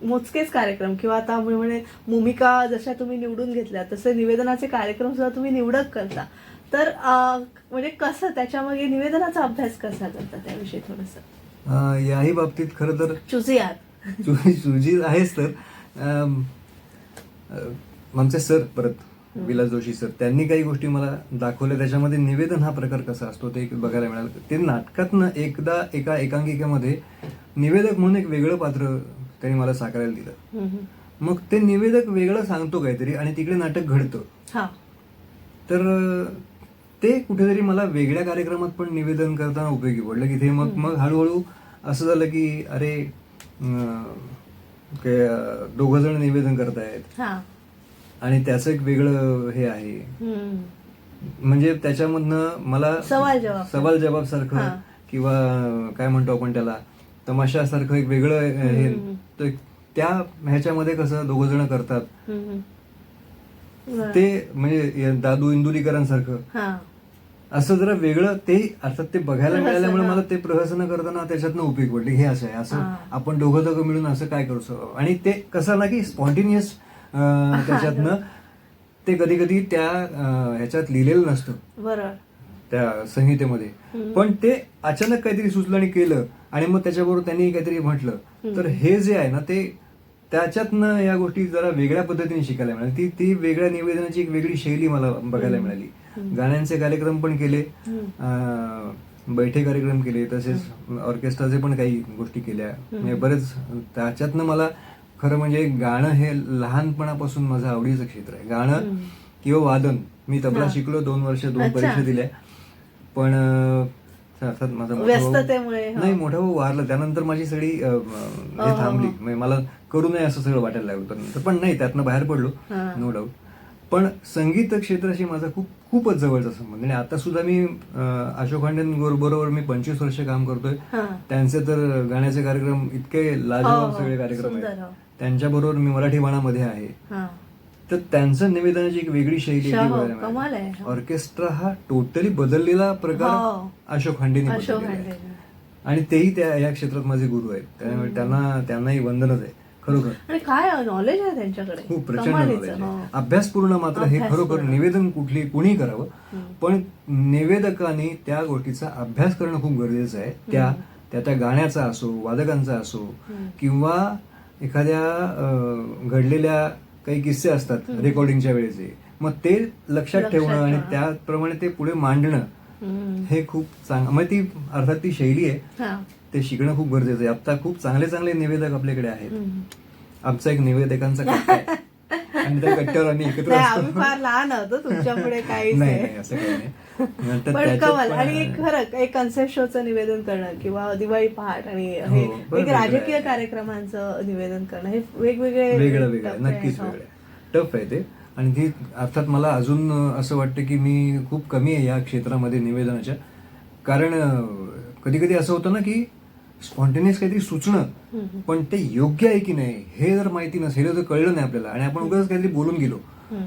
मोजकेच कार्यक्रम किंवा आता मी म्हणे भूमिका जशा तुम्ही निवडून घेतल्या तसे निवेदनाचे कार्यक्रम सुद्धा तुम्ही निवडक करता. तर म्हणजे कसं त्याच्यामध्ये निवेदनाचा अभ्यास कसा करता त्याविषयी थोडंसं. याही बाबतीत खरं तर चुजी आहात. सुजी आहेच. तर आमचे सर परत विलास जोशी सर त्यांनी काही गोष्टी मला दाखवल्या. त्याच्यामध्ये निवेदन हा प्रकार कसा असतो ते बघायला मिळालं. ते नाटकातनं एकदा एका एकांकिकेमध्ये निवेदक म्हणून एक वेगळं पात्र त्यांनी मला साकारायला दिलं. मग ते निवेदक वेगळं सांगतो काहीतरी आणि तिकडे नाटक घडतं. तर ते कुठेतरी मला वेगळ्या कार्यक्रमात पण निवेदन करताना उपयोगी पडलं की ते मग हळूहळू असं झालं की अरे दोघं जण निवेदन करतायत आणि त्याचं एक वेगळं हे आहे. म्हणजे त्याच्यामधनं मला सवाल जवाब सारखं किंवा काय म्हणतो आपण त्याला तमाशासारखं एक वेगळं हे त्या ह्याच्यामध्ये कसं दोघं जण करतात ते म्हणजे दादू इंदुरीकरांसारखं असं जरा वेगळं ते अर्थात ते बघायला मिळाल्यामुळे मला ते प्रहसन करताना त्याच्यातनं उपयोग पडले. हे असं आहे, असं आपण दोघं मिळून असं काय करू. आणि ते कसं ना की स्पॉन्टेनियस त्याच्यातनं ते कधी कधी त्या ह्याच्यात लिहिलेलं नसतं बरोबर त्या संहितेमध्ये, पण ते अचानक काहीतरी सुचलं आणि केलं आणि मग त्याच्याबरोबर त्यांनी काहीतरी म्हटलं. तर हे जे आहे ना ते त्याच्यातनं या गोष्टी जरा वेगळ्या पद्धतीने शिकायला मिळाली. ती वेगळ्या निवेदनाची एक वेगळी शैली मला बघायला मिळाली. गाण्यांचे कार्यक्रम पण केले, बैठे कार्यक्रम केले, तसेच ऑर्केस्ट्राचे पण काही गोष्टी केल्या. म्हणजे बरेच त्याच्यातनं मला खरं म्हणजे गाणं हे लहानपणापासून माझं आवडीचं क्षेत्र आहे. गाणं किंवा वादन. मी तबला शिकलो 2 वर्ष 2 परीक्षा दिल्या, पण अर्थात माझा मोठा भाऊ वारला त्यानंतर माझी सगळी हे थांबली. मला करू नये असं सगळं वाटायला लागलं. पण नाही, त्यातनं बाहेर पडलो नो डाऊट. पण संगीत क्षेत्राशी माझा खूपच जवळचा संबंध. आणि आता सुद्धा मी अशोक खांडेंबरोबर मी 25 वर्ष काम करतोय. त्यांचे तर गाण्याचे कार्यक्रम इतके लाजवाब सगळे कार्यक्रम आहेत. त्यांच्याबरोबर मी मराठी बाणामध्ये आहे. तर त्यांचं निवेदनाची एक वेगळी शैली आहे. ऑर्केस्ट्रा हा टोटली बदललेला प्रकार अशोक खांडेंनी आणि तेही त्या या क्षेत्रात माझे गुरु आहेत. त्यामुळे त्यांनाही वंदनच आहे खरोखर. आणि काय नॉलेज आहे त्यांच्याकडे, खूप प्रचंड नॉलेज आहे. अभ्यासपूर्ण मात्र हे खरोखर निवेदन कुणी करावं, पण निवेदकांनी त्या गोष्टीचा अभ्यास करणं खूप गरजेचं आहे. त्या गाण्याचा असो, वादकांचा असो, किंवा एखाद्या घडलेल्या काही किस्से असतात रेकॉर्डिंगच्या वेळेचे, मग ते लक्षात ठेवणं आणि त्याप्रमाणे ते पुढे मांडणं हे खूप चांगलं. मग ती अर्थात ती शैली आहे, ते शिकणं खूप गरजेचं आहे. आता खूप चांगले चांगले निवेदक आपल्याकडे आहेत. आमचा एक निवेदकांचा कट्टा आहे आणि त्या कट्ट्यावर आम्ही एकत्र असतो. फार लहान होतो तुमच्यापुढे काही नाही, असं काही नाही. पण कमाल. आणि खरं एक कन्सेप्ट शोचं निवेदन करणं किंवा दिवाळी पहाट आणि एक राजकीय कार्यक्रमांचं निवेदन करणं हे वेगळं नक्कीच वेगळं टफ आहे ते. आणि ती अर्थात मला अजून असं वाटतं की मी खूप कमी आहे या क्षेत्रामध्ये निवेदनाच्या. कारण कधी कधी असं होतं ना की स्पॉन्टेनियस काहीतरी सुचणं, पण ते योग्य आहे की नाही हे जर माहिती नसेल, जर कळलं नाही आपल्याला आणि आपण उगाच काहीतरी बोलून गेलो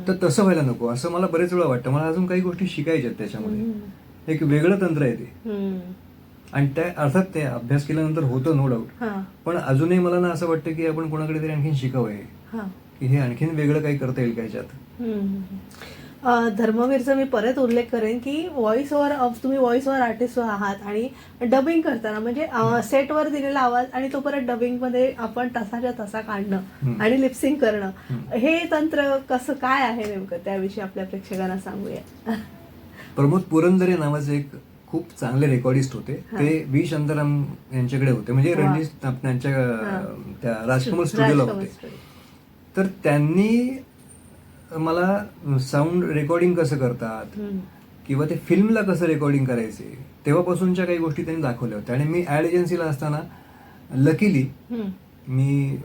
तर तसं व्हायला नको असं मला बरेच वेळा वाटतं. मला अजून काही गोष्टी शिकायच्या आहेत त्याच्यामध्ये. एक वेगळं तंत्र आहे ते. आणि त्या अर्थात ते अभ्यास केल्यानंतर होतं नो डाऊट, पण अजूनही मला ना असं वाटतं की आपण कोणाकडे तरी आणखीन शिकावं हे, की हे आणखीन वेगळं काही करता येईल का याच्यात. धर्मवीरचा मी परत उल्लेख करेन की तुम्ही व्हॉइस ओव्हर आर्टिस्ट आहात आणि डबिंग करताना म्हणजे सेटवर दिलेला आवाज आणि तो परत डबिंग मध्ये आपण तसाच्या तसा काढणं आणि लिपसिंग करणं, हे तंत्र कसं काय आहे नेमकं त्याविषयी आपल्या प्रेक्षकांना सांगूया. प्रमोद पुरंदरे नावाचे एक खूप चांगले रेकॉर्डिस्ट होते. ते व्ही शांताराम यांच्याकडे होते, म्हणजे रणजित त्यांच्या त्या राजकमल स्टुडिओला होते. तर त्यांनी मला साऊंड रेकॉर्डिंग कसं करतात किंवा ते फिल्मला कसं रेकॉर्डिंग करायचे तेव्हापासूनच्या काही गोष्टी त्यांनी दाखवल्या होत्या. आणि मी ऍड एजन्सीला असताना लकीली मी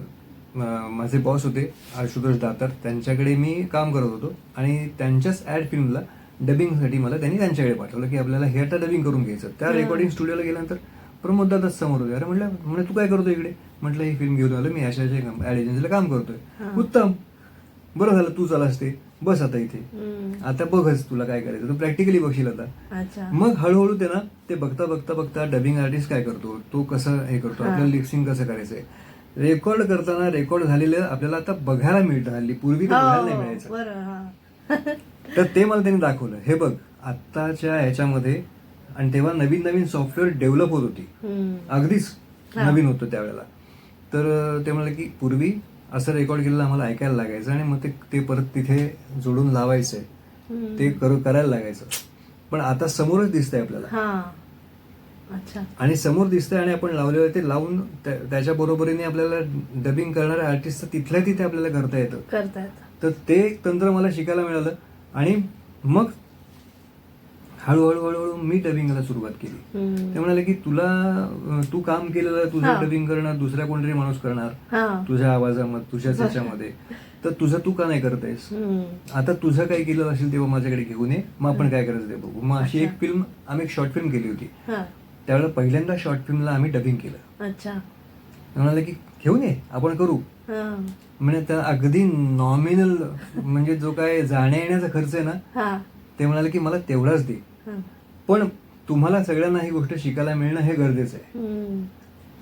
माझे बॉस होते आशुतोष दातार, त्यांच्याकडे मी काम करत होतो आणि त्यांच्याच ऍड फिल्मला डबिंगसाठी मला त्यांनी त्यांच्याकडे पाठवलं की आपल्याला हे आता डबिंग करून घ्यायचं. त्या रेकॉर्डिंग स्टुडिओला गेल्यानंतर प्रमोद दादाच समोर होते. अरे म्हटलं तू काय करतो इकडे? म्हटलं ही फिल्म घेऊन आलो मी, अशा ऍड एजन्सीला काम करतोय. उत्तम, बरं झालं तू चालास ते. बस आता इथे, आता बघच तुला काय करायचं, तू प्रॅक्टिकली बघशील आता. अच्छा. मग हळूहळू ते ना ते बघता बघता बघता डबिंग आर्टिस्ट काय करतो, तो कसं हे करतो, आपल्याला लिपसिंग कसं करायचंय, रेकॉर्ड करताना रेकॉर्ड झालेलं आपल्याला आता बघायला मिळतं हल्ली, पूर्वी ते बघायला नाही मिळायचं. तर ते मला त्यांनी दाखवलं, हे बघ आत्ताच्या ह्याच्यामध्ये, आणि तेव्हा नवीन नवीन सॉफ्टवेअर डेव्हलप होत होती, अगदीच नवीन होतं त्यावेळेला. तर ते म्हणलं की पूर्वी असं रेकॉर्ड केलेलं आम्हाला ऐकायला लागायचं आणि मग ते परत तिथे जोडून लावायचंय, ते करायला लागायचं. पण आता समोरच दिसतंय आपल्याला, अच्छा, आणि समोर दिसतंय आणि आपण लावलेलं ते लावून त्याच्या बरोबरीने आपल्याला डबिंग करणाऱ्या आर्टिस्ट तिथल्या तिथे आपल्याला करता येतं. तर ते तंत्र मला शिकायला मिळालं आणि मग हळूहळू हळूहळू मी डबिंगला सुरुवात केली. ते म्हणाले की तू काम केलेलं तुझं डबिंग करणार दुसऱ्या कोणतरी माणूस करणार तुझ्या आवाजामध्ये, तुझ्या त्याच्यामध्ये, तर तुझं तू का नाही करतेस, आता तुझं काय केलं असेल तेव्हा माझ्याकडे घेऊन ये, मग आपण काय करायचं ते बघू. मग अशी एक फिल्म आम्ही एक शॉर्ट फिल्म केली होती, त्यावेळेला पहिल्यांदा शॉर्ट फिल्मला आम्ही डबिंग केलं. अच्छा. म्हणाले की घेऊन ये आपण करू, म्हणजे त्या अगदी नॉमिनल म्हणजे जो काय जाण्या येण्याचा खर्च आहे ना, ते म्हणाले की मला तेवढाच दे, पण तुम्हाला सगळ्यांना ही गोष्ट शिकायला मिळणं हे गरजेचं आहे.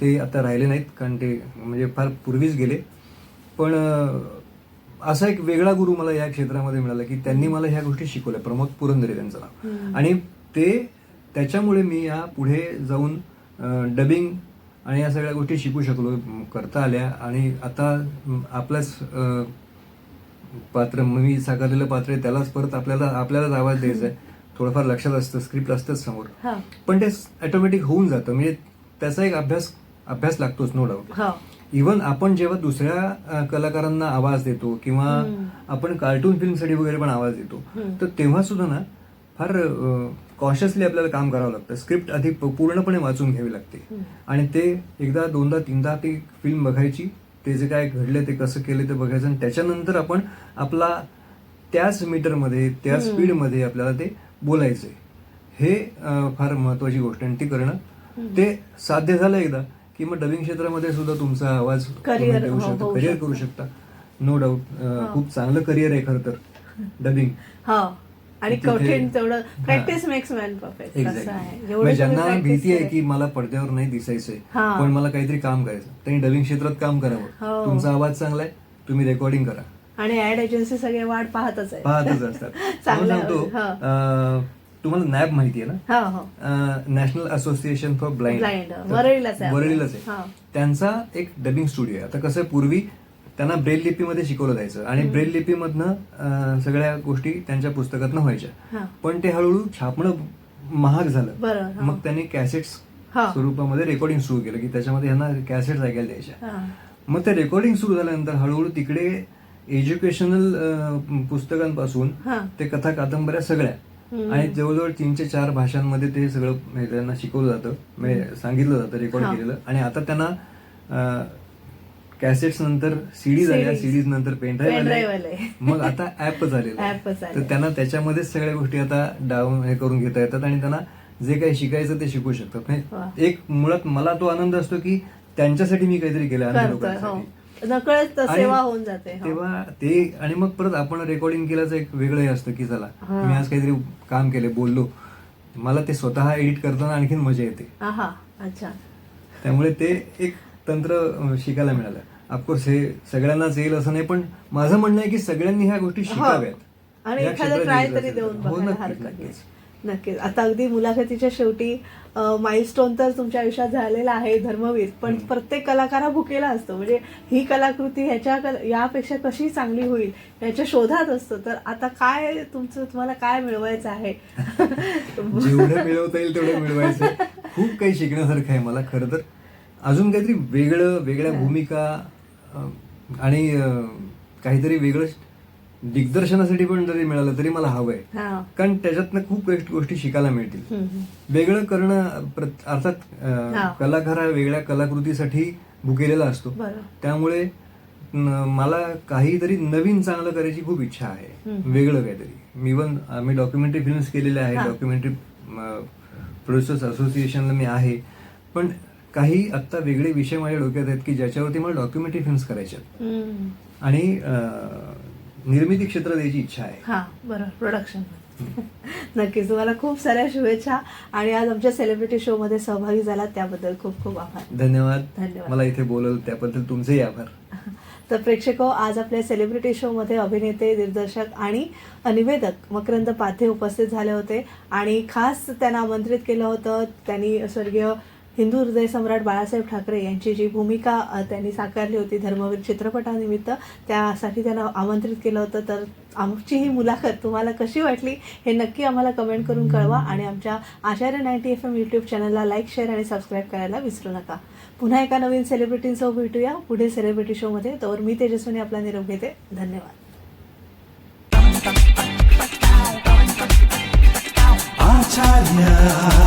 ते आता राहिले नाहीत कारण ते म्हणजे फार पूर्वीच गेले, पण असा एक वेगळा गुरु मला या क्षेत्रामध्ये मिळाला की त्यांनी मला ह्या गोष्टी शिकवल्या. प्रमोद पुरंदरे त्यांचं नाव, आणि त्याच्यामुळे मी या पुढे जाऊन डबिंग आणि या सगळ्या गोष्टी शिकू शकलो, करता आल्या. आणि आता आपल्याच पात्र, मी साकारलेलं पात्र आहे त्यालाच परत आपल्यालाच आवाज द्यायचा आहे. थोडंफार लक्षात असतं, स्क्रिप्ट असतंच समोर, पण ते ऑटोमॅटिक होऊन जातं. म्हणजे त्याचा एक अभ्यास लागतोच, नो डाऊट. इव्हन आपण जेव्हा दुसऱ्या कलाकारांना आवाज देतो किंवा आपण कार्टून फिल्मसाठी वगैरे पण आवाज देतो, तर तेव्हा सुद्धा ना फार कॉशियसली आपल्याला काम करावं लागतं. स्क्रिप्ट आधी पूर्णपणे वाचून घ्यावी लागते आणि ते एकदा दोनदा तीनदा ती फिल्म बघायची, ते जे काय घडलं ते कसं केलं ते बघायचं, आणि त्याच्यानंतर आपण आपला त्याच मीटरमध्ये त्याच स्पीडमध्ये आपल्याला ते बोलायचंय. हे फार महत्वाची गोष्ट आहे, आणि ती करणं ते साध्य झालं एकदा की मग डबिंग क्षेत्रामध्ये सुद्धा तुमचा आवाज देऊ शकता, करिअर करू शकता, नो डाऊट. खूप चांगलं करिअर आहे खरं तर डबिंग, आणि कठीण तेवढं, practice makes man perfect. Exactly. ज्यांना भीती आहे की मला पडद्यावर नाही दिसायचंय पण मला काहीतरी काम करायचं, त्यांनी डबिंग क्षेत्रात काम करावं. तुमचा आवाज चांगला आहे, तुम्ही रेकॉर्डिंग करा. आणि ऍड एजन्सी सगळे वाट पाहतच असतात. सांगतो, तुम्हाला नॅब माहिती आहे ना, नॅशनल असोसिएशन फॉर ब्लाइंड, वरळीलाच आहे. त्यांचा एक डबिंग स्टुडिओ आहे. आता कसं पूर्वी त्यांना ब्रेल लिपीमध्ये शिकवलं जायचं आणि ब्रेल लिपीमधनं सगळ्या गोष्टी त्यांच्या पुस्तकातनं व्हायच्या, पण ते हळूहळू छापणं महाग झालं. मग त्यांनी कॅसेट्स स्वरूपामध्ये रेकॉर्डिंग सुरू केलं की त्याच्यामध्ये यांना कॅसेट्स ऐकायला द्यायच्या. मग ते रेकॉर्डिंग सुरू झाल्यानंतर हळूहळू तिकडे एज्युकेशनल पुस्तकांपासून ते कथा कादंबऱ्या सगळ्या, आणि जवळजवळ 3 ते 4 भाषांमध्ये ते सगळं त्यांना शिकवलं जातं, म्हणजे सांगितलं जातं, रेकॉर्ड केलेलं. आणि आता त्यांना कॅसेट्स नंतर सीडी झाल्या, सीडीज नंतर पेनड्राईव्ह आले, मग आता ऍप झालेलं, तर त्यांना त्याच्यामध्येच सगळ्या गोष्टी आता डाऊन करून घेता येतात आणि त्यांना जे काही शिकायचं ते शिकू शकतात. एक मुळात मला तो आनंद असतो की त्यांच्यासाठी मी काहीतरी केलं, अन्य लोकांसाठी नकळत सेवा होऊन जाते तेव्हा ते. आणि मग परत आपण रेकॉर्डिंग केल्याचं एक वेगळंही असतं की चला मी आज काहीतरी काम केलं, बोललो, मला ते स्वतः एडिट करताना आणखीन मजा येते. अच्छा. त्यामुळे ते एक तंत्र शिकायला मिळालं. ऑफकोर्स हे सगळ्यांनाच येईल असं नाही, पण माझं म्हणणं आहे की सगळ्यांनी ह्या गोष्टी शिकाव्यात आणि एखादा ट्राय तरी देऊन बघायला हरकत नाही. नक्कीच. आता अगदी मुलाखतीच्या शेवटी माइलस्टोन तर तुमच्या आयुष्यात झालेला आहे, धर्मवीर, पण प्रत्येक कलाकार हा भुकेला असतो. म्हणजे ही कलाकृती यापेक्षा कशी चांगली होईल याच्या शोधात असतो. तर आता काय तुम्हाला काय मिळवायचं आहे? जेवढं मिळवता येईल तेवढं मिळवायचं. खूप काही शिकण्यासारखं आहे मला खरं तर. अजून काहीतरी वेगळ्या भूमिका आणि काहीतरी वेगळं दिग्दर्शनासाठी पण जरी मिळालं तरी मला हवंय, कारण त्याच्यातनं खूप गोष्टी शिकायला मिळतील. वेगळं करणं अर्थात कलाकार हा वेगळ्या कलाकृतीसाठी भुकेलेला असतो, त्यामुळे मला काहीतरी नवीन चांगलं करायची खूप इच्छा आहे, वेगळं काहीतरी. इव्हन मी डॉक्युमेंटरी फिल्म्स केलेल्या आहेत, डॉक्युमेंटरी प्रोड्युसर्स असोसिएशनला मी आहे, पण काही आत्ता वेगळे विषय माझ्या डोक्यात आहेत की ज्याच्यावरती मला डॉक्युमेंटरी फिल्म्स करायच्या. आणि निर्मिती क्षेत्र द्यायची इच्छा आहे. हा बरोबर, प्रोडक्शन. नक्कीच, तुम्हाला खूप साऱ्या शुभेच्छा आणि आज आमच्या सेलिब्रिटी शो मध्ये सहभागी झाला त्याबद्दल खूप खूप आभार. धन्यवाद. मला इथे बोलवलं त्याबद्दल तुमचेही आभार. तर प्रेक्षको, आज आपल्या सेलिब्रिटी शो मध्ये अभिनेते, दिग्दर्शक आणि निवेदक मकरंद पाध्ये उपस्थित झाले होते आणि खास त्यांना आमंत्रित केलं होतं. त्यांनी स्वर्गीय हिंदू हृदय सम्राट बाळासाहेब ठाकरे यांची जी भूमिका त्यांनी साकारली होती धर्मवीर चित्रपटानिमित्त, त्यासाठी त्यांना आमंत्रित केलं होतं. तर आमची ही मुलाखत तुम्हाला कशी वाटली हे नक्की आम्हाला कमेंट करून कळवा आणि आमच्या आचार्य 90 FM यूट्यूब चॅनलला लाईक, शेअर आणि सबस्क्राईब करायला विसरू नका. पुन्हा एका नवीन सेलिब्रिटींसह भेटूया पुढील सेलिब्रिटी शोमध्ये. तोवर मी तेजस्विनी आपला निरोप घेते. धन्यवाद. आचार्य